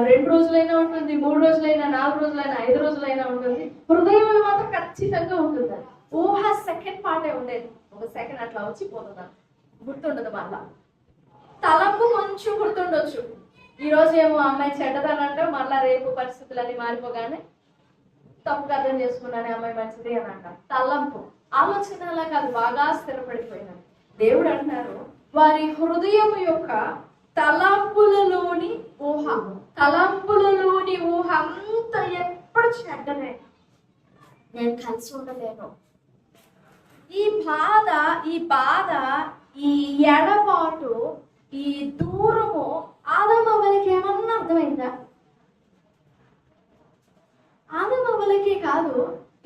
2 రోజులైనా ఉంటుంది, 3 రోజులైనా, 4 రోజులైనా, 5 రోజులైనా ఉంటుంది. హృదయంలో మాత్రం ఖచ్చితంగా ఉంటుంది. ఊహ సెకండ్ పార్టే ఉండేది, ఒక సెకండ్ అట్లా వచ్చిపోతుంది, గుర్తుండదు. మళ్ళా తలంపు కొంచెం గుర్తుండొచ్చు. ఈ రోజు ఏమో అమ్మాయి చెడ్డదనంటే, మళ్ళా రేపు పరిస్థితులన్నీ మారిపోగానే తప్పుగా అర్థం చేసుకున్నానే అమ్మాయి మంచిది అని అంట. తలంపు. ఆలోచన అలా కాదు, బాగా స్థిరపడిపోయినది. దేవుడు అంటున్నారు, వారి హృదయం యొక్క తలంపులలోని ఊహ అంతా ఎప్పుడు చెడ్డనే. నేను కలిసి ఉండలేను, ఈ బాధ, ఈ ఎడబాటు, ఈ దూరము ఆదమవ్వలకి ఏమన్నా అర్థమైందా? ఆదమవ్వలకే కాదు,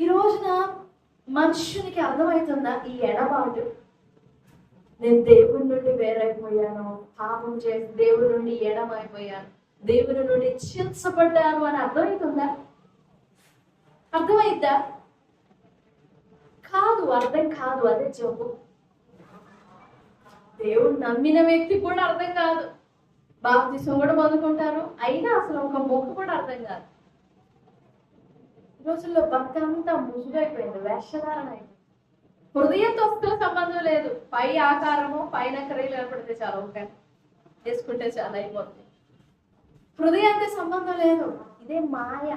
ఈ రోజున మనుషునికి అర్థమవుతుందా ఈ ఎడబాటు? నేను దేవుడి నుండి వేరైపోయాను, పాపం చేసి దేవుడి నుండి ఎడమైపోయాను, దేవుడి నుండి చించబడ్డాను అని అర్థమవుతుందా? అర్థమైద్దా? కాదు, అర్థం కాదు. అదే జబ్బు. దేవుడు నమ్మిన వ్యక్తి కూడా అర్థం కాదు. బాప్తిసం కూడా పొందుకుంటారు, అయినా అసలు ఒక మొక్కు కూడా అర్థం కాదు. ఈ రోజుల్లో భక్తి అంతా ముసుగైపోయింది, వేషధారణ అయిపోయింది. హృదయంతో అసలు సంబంధం లేదు. పై ఆకారము, పైన క్రియలు ఏర్పడితే చాలా ఓకే, వేసుకుంటే చాలా అయిపోతుంది. హృదయానికి సంబంధం లేదు. ఇదే మాయ.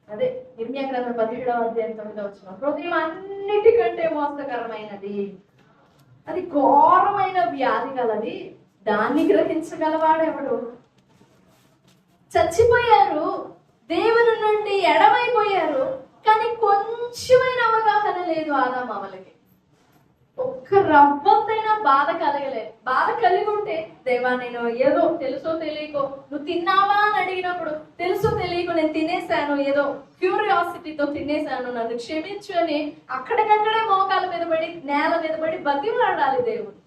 అదే ఇర్మియా గ్రంథం 17వ అధ్యాయం 9వ వచనం. హృదయం అన్నిటికంటే మోసకరమైనది, అది ఘోరమైన వ్యాధి గలది, దాన్ని గ్రహించగలవాడెవడు? చచ్చిపోయారు, దేవుని నుండి ఎడమైపోయారు, కానీ కొంచెమైన అవగాహన లేదు ఆదామవలకి. ఒక్క రవ్వంతైనా బాధ కలగలేదు. బాధ కలిగి ఉంటే, దేవా నేను ఏదో తెలుసో తెలియకో, నువ్వు తిన్నావా అని అడిగినప్పుడు తెలుసో తెలియకో నేను తినేశాను, ఏదో క్యూరియాసిటీతో తినేశాను, నన్ను క్షమించు అని అక్కడికక్కడే మోకాల మీద పడి, నేల మీద పడి బతిమలాడాలి దేవుడు.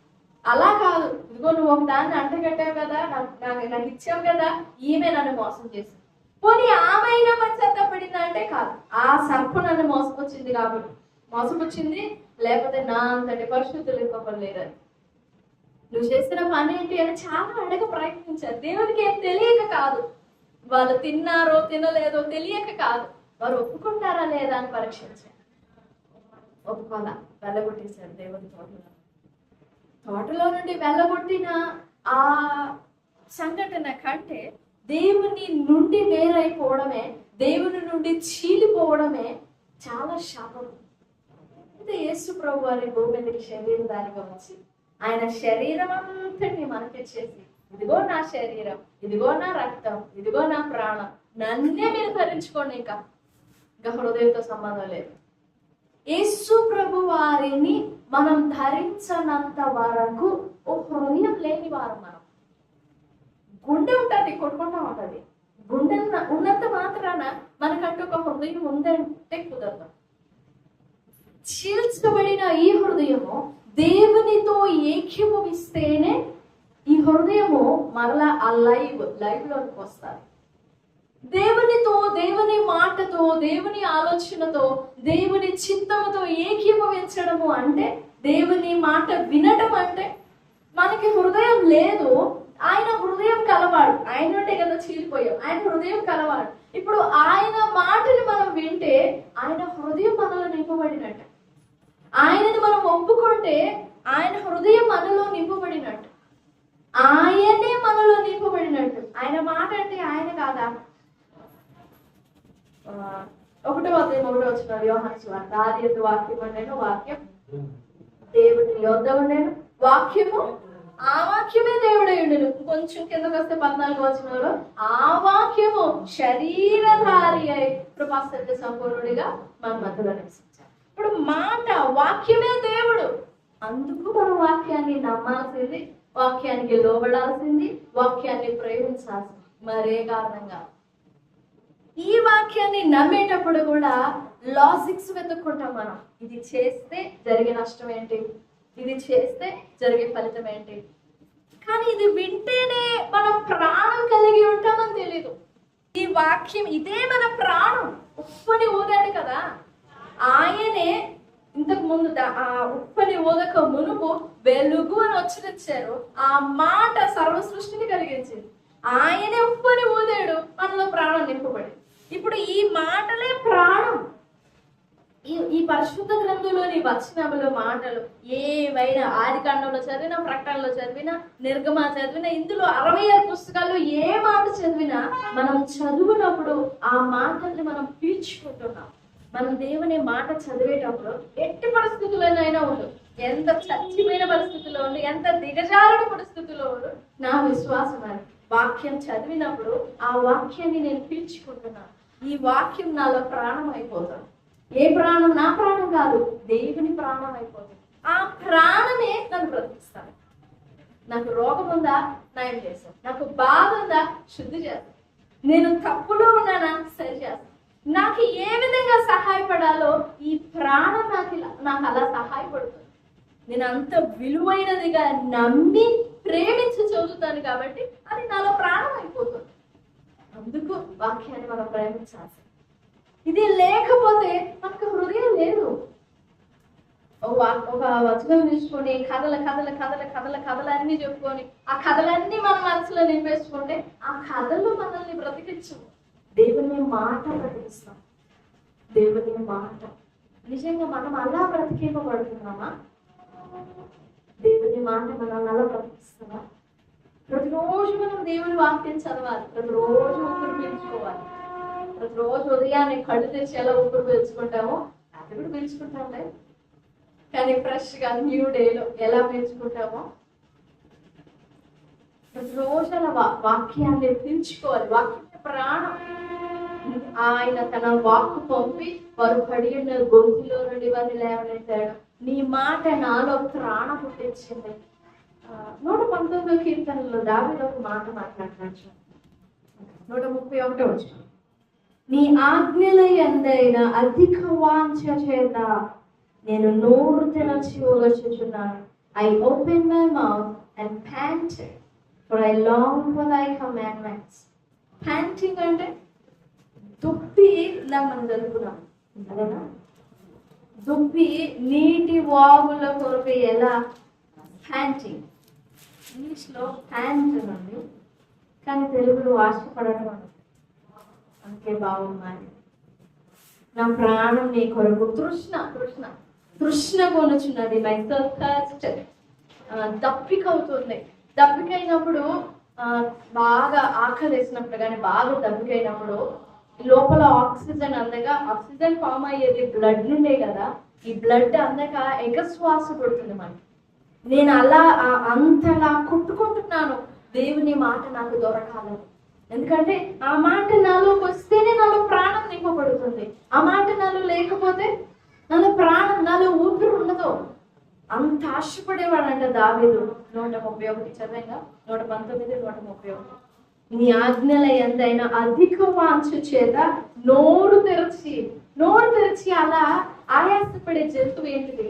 అలా కాదు, ఇదిగో నువ్వు ఒక దాన్ని అంటగట్టావు కదా, నాకు ఇచ్చావు కదా, ఈమె నన్ను మోసం చేసింది, పోనీ ఆమె అయినా పశ్చాత్తపడిందా అంటే కాదు, ఆ సర్పు నన్ను మోసపుచ్చింది కాబట్టి మోసపుచ్చింది, లేకపోతే నా అంతటి పరిశుద్ధులు ఇంకొకరు లేరని. నువ్వు చేసిన పని ఏంటి అని చాలా అడగ ప్రయత్నించారు. దేవునికి ఏం తెలియక కాదు, వాళ్ళు తిన్నారో తినలేదో తెలియక కాదు, వారు ఒప్పుకుంటారా లేదా అని పరీక్షించారు. ఒప్పుకోలా, వెళ్ళగొట్టేశారు దేవుని తోటలో నుండి వెళ్ళగొట్టిన ఆ సంఘటన కంటే దేవుని నుండి వేరైపోవడమే, దేవుని నుండి చీలిపోవడమే చాలా శాపం. అయితే యేసు ప్రభు వారి భూమి మీదకి శరీరధారిగా వచ్చి ఆయన శరీరం అంతటిని మనకిచ్చేసి, ఇదిగో నా శరీరం, ఇదిగో నా రక్తం, ఇదిగో నా ప్రాణం, నన్నే మీరు ధరించుకోండి, ఇంకా హృదయంతో సంబంధం లేదు. యేసు ప్రభు వారిని మనం ధరించనంత వరకు ఓ హృదయం లేని వారు మనం. గుండె ఉంటుంది, కొట్టుకుంటా ఉంటుంది, గుండె ఉన్నంత మాత్రాన మనకంటూ ఒక హృదయం ఉందంటే కుదరదు. చీల్చబడిన ఈ హృదయము దేవునితో ఏకీభవిస్తేనే ఈ హృదయము మరలా ఆ లైవ్లోకి వస్తారు. దేవునితో, దేవుని మాటతో, దేవుని ఆలోచనతో, దేవుని చిత్తముతో ఏకీభవించడము అంటే, దేవుని మాట వినటం అంటే, మనకి హృదయం లేదు, ఆయన హృదయం కలవాడు, ఆయన నుండే కదా చీలిపోయాం, ఆయన హృదయం కలవాడు. ఇప్పుడు ఆయన మాటని మనం వింటే ఆయన హృదయం మనలో నింపబడినట్టు, ఆయనని మనం ఒప్పుకుంటే ఆయన హృదయం మనలో నింపబడినట్టు, ఆయనే మనలో నింపబడినట్టు. ఆయన మాట అంటే ఆయన కాదా? 1వ అధ్యాయం 1వ వచనం యోహాను సువార్త, ఆదియందు వాక్యం ఉండెను, వాక్యం దేవుని యొద్ద ఉండెను, వాక్యము, ఆ వాక్యమే దేవుడై ఉండెను. కొంచెం కిందకు వస్తే 14వ వచనంలో ఆ వాక్యము శరీరధారి అయి కృపా సత్య సంపూర్ణుడిగా మన మధ్యలో నివసించారు. ఇప్పుడు మాట, వాక్యమే దేవుడు. అందుకు మనం వాక్యాన్ని నమ్మాల్సింది, వాక్యానికి లోబడాల్సింది, వాక్యాన్ని ప్రేమించాల్సింది, మరే కారణంగా. ఈ వాక్యాన్ని నమ్మేటప్పుడు కూడా లాజిక్స్ వెతుక్కుంటాం మనం. ఇది చేస్తే జరిగే నష్టం ఏంటి, ఇది చేస్తే జరిగే ఫలితం ఏంటి. కానీ ఇది వింటేనే మనం ప్రాణం కలిగి ఉంటామని తెలీదు. ఈ వాక్యం ఇదే మన ప్రాణం. ఉప్పని ఊదాడు కదా, ఆయనే ఇంతకు ముందు ఆ ఉప్పని ఊదక మునుపు వెలుగు అని వచ్చినిచ్చారు. ఆ మాట సర్వ సృష్టిని కలిగించింది. ఆయనే ఉప్పని ఊదాడు, మనలో ప్రాణం నింపబడి. ఇప్పుడు ఈ మాటలే ప్రాణం. ఈ పరిశుద్ధ గ్రంథంలోని వచనములు, మాటలు ఏవైనా ఆదికాండంలో చదివినా, ప్రకటనలో చదివినా, నిర్గమ చదివినా, ఇందులో 66 పుస్తకాల్లో ఏ మాట చదివినా మనం చదువునప్పుడు ఆ మాటల్ని మనం పీల్చుకుంటున్నాం. మనం దేవుని మాట చదివేటప్పుడు ఎట్టి పరిస్థితుల్లోనైనా ఉండు, ఎంత చచ్చిపోయిన పరిస్థితుల్లో ఉండు, ఎంత దిగజారిన పరిస్థితుల్లో ఉండు, నా విశ్వాసం అని వాక్యం చదివినప్పుడు ఆ వాక్యాన్ని నేను పీల్చుకుంటున్నాను. ఈ వాక్యం నాలో ప్రాణం అయిపోతాను. ఏ ప్రాణం? నా ప్రాణం కాదు, దేవుని ప్రాణం అయిపోతుంది. ఆ ప్రాణమే నన్ను బ్రతికిస్తాను. నాకు రోగం ఉందా? నయం చేస్తాను. నాకు బాధ ఉందా? శుద్ధి చేస్తాను. నేను తప్పులో ఉన్నానా? సరి చేస్తాను. నాకు ఏ విధంగా సహాయపడాలో ఈ ప్రాణం నాకు అలా సహాయపడుతుంది. నేను అంత విలువైనదిగా నమ్మి ప్రేమించి చదువుతాను కాబట్టి అది నాలో ప్రాణం అయిపోతుంది. అందుకు వాక్యాన్ని మనం ప్రేమించాలి. ఇది లేకపోతే మనకు హృదయం లేదు. ఒక వచనం తీసుకొని కథలన్నీ చెప్పుకొని ఆ కథలన్నీ మన మనసులో నింపేసుకుంటే ఆ కథలు మనల్ని బ్రతికించు. దేవుని మాట బ్రతికిస్తాం. దేవుని మాట నిజంగా మనం అలా బ్రతికింపబడుతున్నామా? దేవుని మాట మనల్ని అలా బ్రతికిస్తామా? ప్రతిరోజు మనం దేవుని వాక్యం చదవాలి. ప్రతిరోజు ఊపిరి పీల్చుకోవాలి. ప్రతిరోజు ఉదయాన్నే కళ్ళు తెచ్చి ఎలా ఊపిరి పీల్చుకుంటామో అది కూడా పీల్చుకుంటాంలే, కానీ ఫ్రెష్గా న్యూ డేలో ఎలా పీల్చుకుంటామో ప్రతిరోజు అలా వాక్యాన్ని పీల్చుకోవాలి. వాక్య ప్రాణం. ఆయన తన వాక్కు పంపి వారు పడి ఉన్న గొంతులో నుండి వారిని లేవనెత్తాడు. నీ మాట నాలో ప్రాణం పుట్టించింది. 119వ కీర్తనలో దావీదు ఒక మాట మాట్లాడుతున్నాడు. 131 వచ్చిన నీ ఆజ్ఞల యందైన అధిక వాంఛ చేత నేను నోరు తెరచి ఊగచుచున్నాను. I opened my mouth and panted, for I longed for thy commandments. Panting అంటే దుప్పి, మనం చదువుకున్నాం అదేనా? దుప్పి నీటి వాగుల కొరకు ఎలా ప్యాంటింగ్, ఇంగ్లీష్లో ప్యాంట్ ఉంది, కానీ తెలుగులో ఆశపడటం అని. అందుకే బాగున్నాయి. నా ప్రాణం నీ కొరకు తృష్ణ కొనుచున్నది. మై థర్స్ట్, దప్పిక అవుతుంది. దప్పిక అయినప్పుడు బాగా ఆకలి వేసినప్పుడు కానీ బాగా దప్పికైనప్పుడు లోపల ఆక్సిజన్ అందగా, ఆక్సిజన్ ఫామ్ అయ్యేది బ్లడ్ నుండే కదా. ఈ బ్లడ్ అందక ఎగశ్వాస పడుతుంది మనకి. నేను అలా అంతలా కొట్టుకుంటున్నాను దేవుని మాట నాకు దొరకాలని. ఎందుకంటే ఆ మాట నాలోకి వస్తేనే నాలో ప్రాణం నింపబడుతుంది. ఆ మాట నాలో లేకపోతే నాలో ప్రాణం, నాలో ఊపిరి ఉండదు. అంత ఆశపడేవాడంట దావీదు. 131 చదివంగా 119, 131. నీ ఆజ్ఞల యందైన అధిక వాంఛ చేత నోరు తెరచి అలా ఆయాసపడే జంతువు ఏంటిది?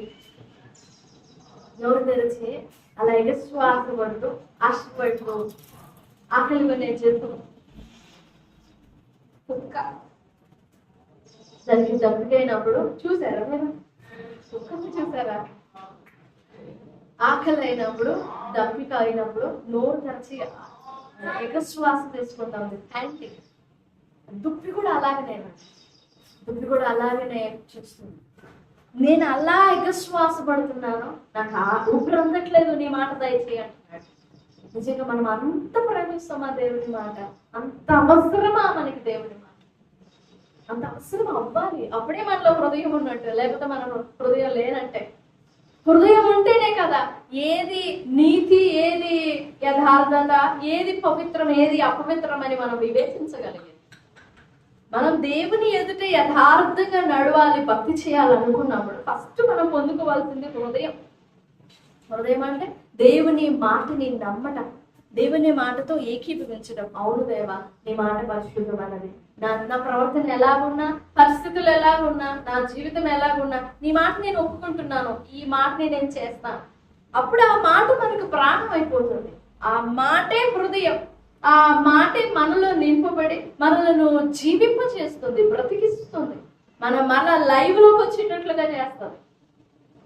నోరు తెరచి అలా ఎగశ్వాస పడుతూ ఆశపడుతూ ఆకలి కొనే జంతువు కుక్క. దానికి జబ్బుకైనప్పుడు చూసారా మీరు? కుక్కను చూసారా? ఆకలి అయినప్పుడు, దప్పిక అయినప్పుడు నోరు తెరచి ఎగశ్వాస తీసుకుంటాం, ప్యాంటింగ్. దుప్పి కూడా అలాగనే చూస్తుంది. నేను అలా ఎగశ్వాస పడుతున్నాను, నాకు ఆ ఊపిరి అందట్లేదు, నీ మాట దయచేయి అంటున్నాడు. నిజంగా మనం అంత ప్రేమిస్తామా దేవుని మాట? అంత అవసరమా మనకి దేవుని మాట? అంత అవసరం అవ్వాలి. అప్పుడే మనలో హృదయం ఉన్నట్టు, లేకపోతే మన హృదయం లేనంటే. హృదయం ఉంటేనే కదా ఏది నీతి, ఏది యథార్థత, ఏది పవిత్రం, ఏది అపవిత్రం అని మనం వివేచించగలిగేది. మనం దేవుని ఎదుట యథార్థంగా నడవాలి, భక్తి చేయాలనుకున్నప్పుడు ఫస్ట్ మనం పొందుకోవాల్సింది హృదయం. హృదయం అంటే దేవుని మాటని నమ్మటం, దేవుని మాటతో ఏకీభవించడం. అవును దేవా, నీ మాట పరిశుద్ధమైనది. నా ప్రవర్తన ఎలాగున్నా, పరిస్థితులు ఎలాగున్నా, నా జీవితం ఎలాగున్నా నీ మాట నేను ఒప్పుకుంటున్నాను, ఈ మాటని నేను చేస్తాను. అప్పుడు ఆ మాట మనకు ప్రాణం అయిపోతుంది. ఆ మాటే హృదయం. ఆ మాటే మనలో నింపబడి మనలను జీవింప చేస్తుంది, బ్రతికిస్తుంది, మన లైవ్ లోకి వచ్చేటట్లుగా చేస్తుంది.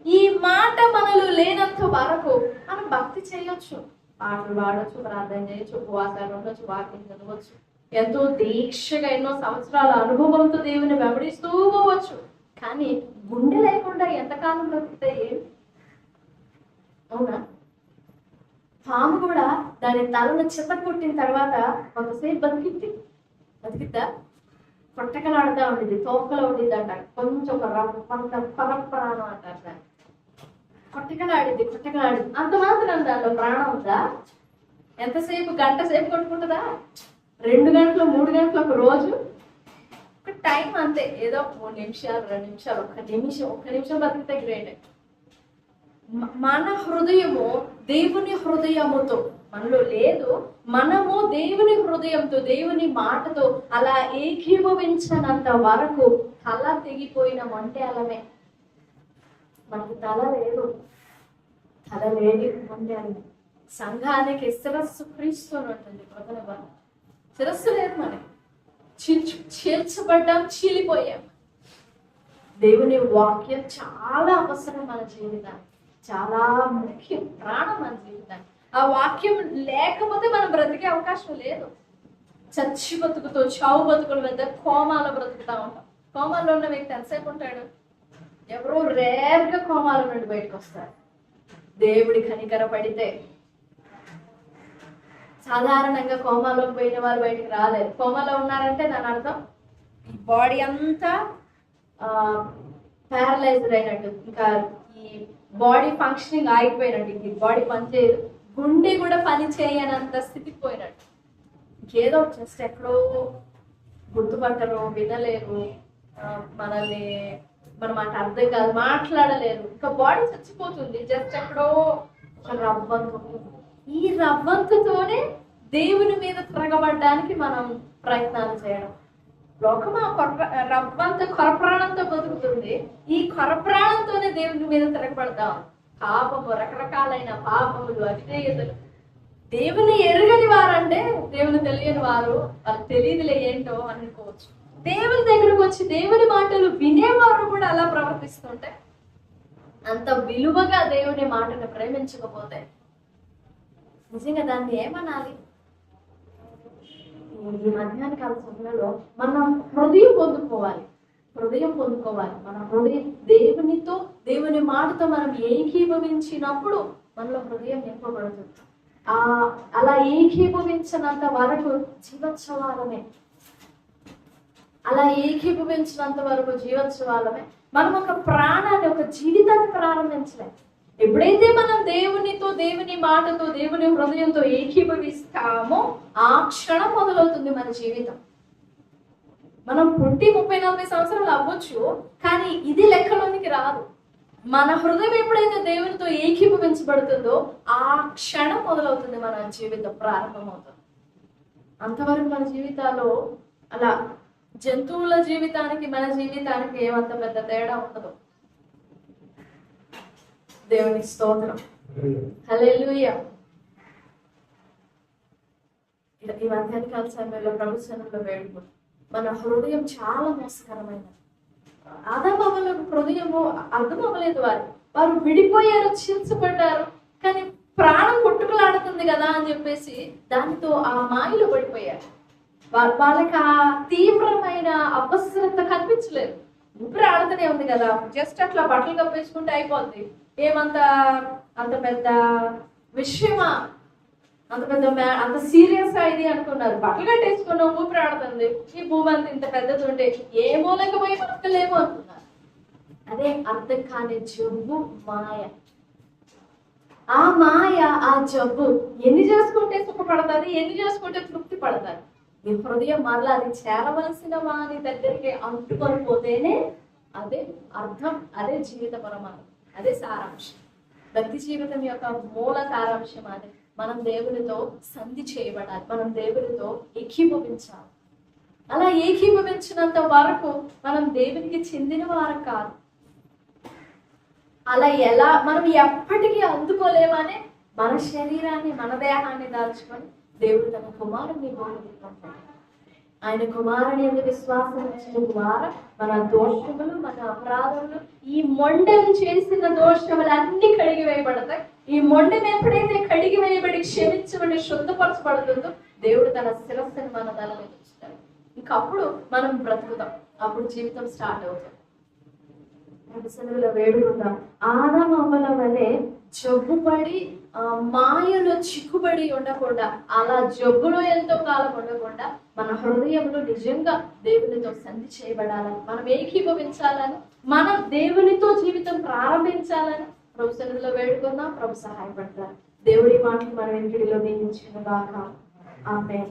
ఈ మాట మనలో లేనంత వరకు మనం భక్తి చేయొచ్చు, పాటలు పాడొచ్చు, ప్రార్థన చేయొచ్చు, ఉపవాసాలు ఉండొచ్చు, వాక్యం చదవచ్చు, ఎంతో దీక్షగా ఎన్నో సంవత్సరాల అనుభవంతో దేవుని వెంబడిస్తూ పోవచ్చు. కానీ గుండె లేకుండా ఎంతకాలం బ్రతికితే ఏం? అవునా? పాము కూడా దాని తలను చిత్త కొట్టిన తర్వాత కొంతసేపు బతికిద్దా? కొట్టకలాడుతూ ఉండేది, తోకలో ఉండేది అంట, కొంచెం ఒక పరప్రాణం అంటారు దాన్ని. కొట్టకలాడింది. అంత మాత్రం దాంట్లో ప్రాణం ఉందా? ఎంతసేపు? గంట సేపు కొట్టుకుంటుందా? 2 గంటలు, 3 గంటలు, ఒక రోజు? ఒక టైం అంతే, ఏదో 3 నిమిషాలు 2 నిమిషాలు, ఒక్క నిమిషం బతికితే గ్రేట్. మన హృదయము దేవుని హృదయముతో మనలో లేదు. మనము దేవుని హృదయంతో, దేవుని మాటతో అలా ఏకీభవించనంత వరకు తల తెగిపోయిన మొండెలమే. మనకి తల లేదు, తల లేని మొండెలమే. సంఘానికి శిరస్సు క్రీస్తు అని ఉంటుంది. శిరస్సు లేదు, మనకి చేర్చబడ్డాం, చీలిపోయాం. దేవుని వాక్యం చాలా అవసరం మన జీవితానికి, చాలా ముఖ్యం, ప్రాణం మన జీవితానికి. ఆ వాక్యం లేకపోతే మనం బ్రతికే అవకాశం లేదు. చచ్చి బతుకుతో, చావు బతుకుల వద్ద కోమాలో బ్రతుకుతా ఉంటాం. కోమాలో ఉన్న వ్యక్తి ఎంతసేపు ఉంటాడు? ఎవరో రేర్గా కోమాల నుండి బయటకు వస్తారు. దేవుడి కనికర పడితే. సాధారణంగా కోమాలోకి పోయిన వారు బయటికి రాలేరు. కోమాలో ఉన్నారంటే దాని అర్థం బాడీ అంతా ప్యారలైజ్డ్ అయినట్టు, ఇంకా ఈ బాడీ ఫంక్షనింగ్ ఆగిపోయినట్టు, ఈ బాడీ పనిచేయదు, గుండె కూడా పని చేయనంత స్థితికి పోయినట్టు. ఇంకేదో జస్ట్ ఎక్కడో గుర్తుపట్టరు, వినలేరు, మనల్ని మన మాట అర్థం కాదు, మాట్లాడలేరు, ఇంకా బాడీ చచ్చిపోతుంది. జస్ట్ ఎక్కడో రవ్వంతు. ఈ రవ్వంతుతోనే దేవుని మీద తిరగబడ్డానికి మనం ప్రయత్నాలు చేయడం. లోకం రవ్వంత కొరప్రాణంతో బతుకుతుంది. ఈ కొరప్రాణంతోనే దేవుని మీద తిరగబడతాం. పాపము, రకరకాలైన పాపములు, అవిధేయతలు. దేవుని ఎరుగని వారంటే దేవుని తెలియని వారు, వాళ్ళకి తెలియదులే ఏంటో అనుకోవచ్చు. దేవుని దగ్గరకు వచ్చి దేవుని మాటలు వినేవారు కూడా అలా ప్రవర్తిస్తుంటే, అంత విలువగా దేవుని మాటను ప్రేమించకపోతే నిజంగా దాన్ని ఏమనాలి? ఈ మధ్యాహ్న కాల సమయంలో మనం హృదయం పొందుకోవాలి. మన హృదయం దేవునితో, దేవుని మాటతో మనం ఏకీభవించినప్పుడు మనలో హృదయం నింపబడుతుంది. అలా ఏకీభవించినంత వరకు జీవోత్సవాలమే. మనం ఒక ప్రాణాన్ని, ఒక జీవితాన్ని ప్రారంభించలేం. ఎప్పుడైతే మనం దేవునితో, దేవుని మాటతో, దేవుని హృదయంతో ఏకీభవిస్తామో ఆ క్షణం మొదలవుతుంది మన జీవితం. మనం పుట్టి 30-40 సంవత్సరాలు అవ్వచ్చు, కానీ ఇది లెక్కలోనికి రాదు. మన హృదయం ఎప్పుడైతే దేవునితో ఏకీభవించబడుతుందో ఆ క్షణం మొదలవుతుంది మన జీవితం ప్రారంభమవుతుంది. అంతవరకు మన జీవితాల్లో అలా జంతువుల జీవితానికి మన జీవితానికి ఏమంత పెద్ద తేడా ఉండదు. దేవునికి స్తోత్రం, హల్లెలూయా. ఈ మధ్యాహ్న కాల సమయంలో ప్రభు సన్నిధిలో వేడుకో. మన హృదయం చాలా మోసకరమైనది. ఆదామవ్వల హృదయము అర్థం అవ్వలేదు. వారు విడిపోయారు, చీల్చబడ్డారు, కానీ ప్రాణం కొట్టుకులాడుతుంది కదా అని చెప్పేసి దానితో ఆ మాయలో పడిపోయారు. వాళ్ళకి ఆ తీవ్రమైన అవసరత కనిపించలేదు. ఊపిరి ఆడుతూనే ఉంది కదా, జస్ట్ అట్లా బట్టలు కప్పేసుకుంటే అయిపోద్ది. అంత పెద్ద విషయమా, అంత సీరియస్ గా ఇది అనుకున్నారు. బట్టలు కట్టేసుకున్నాం, ఊపిరి ఆడుతుంది, ఈ భూమి అంత ఇంత పెద్దది ఉంటే ఏ మూలకి పోయి బతకలేమో అనుకున్నారు. అదే అర్థం కాని జబ్బు మాయ. ఆ మాయ, ఆ జబ్బు ఎన్ని చేసుకుంటే సుఖపడతాది, ఎన్ని చేసుకుంటే తృప్తి పడతారు. ఈ హృదయం మరలా అది చేరవలసిన వాని దగ్గరికి అంటుకొని పోతేనే అదే అర్థం, అదే జీవిత పరమార్థం, అదే సారాంశం. భక్తి జీవితం యొక్క మూల సారాంశం అదే. మనం దేవునితో సంధి చేయబడాలి, మనం దేవునితో ఏకీభవించాలి. అలా ఏకీభవించినంత వరకు మనం దేవునికి చెందిన వారం కాదు. అలా మనం ఎప్పటికీ అందుకోలేమనే మన శరీరాన్ని, మన దేహాన్ని దాల్చుకొని దేవుడు తన కుమారుని పంపాడు. ఆయన కుమారుని ఎందుకు విశ్వాసం ఇచ్చడం ద్వారా మన దోషములు, మన అపరాధములు, ఈ మొండెను చేసిన దోషములు అన్ని కడిగి వేయబడతాయి. ఈ మొండెను ఎప్పుడైతే కడిగి వేయబడి, క్షమించబడి, శుద్ధపరచబడుతుందో దేవుడు తన శిరస్సుని మన తల మీద ఉంచుతాడు. ఇంకప్పుడు మనం బ్రతుకుతాం, అప్పుడు జీవితం స్టార్ట్ అవుతుంది. వేడుకుందాం. ఆదామవ్వల వలె జబ్బుపడి మాయలో చిక్కుబడి ఉండకుండా, అలా జబ్బులో ఎంతో కాలం ఉండకుండా మన హృదయంలో నిజంగా దేవునితో సంధి చేయబడాలని, మనం ఏకీభవించాలని, మనం దేవునితో జీవితం ప్రారంభించాలని ప్రభు సన్నిధిలో వేడుకుందాం. ప్రభు సహాయపడతారు. దేవుడి మాటలు మన వెంకిడిలో దీవించిన గాక. ఆమేన్.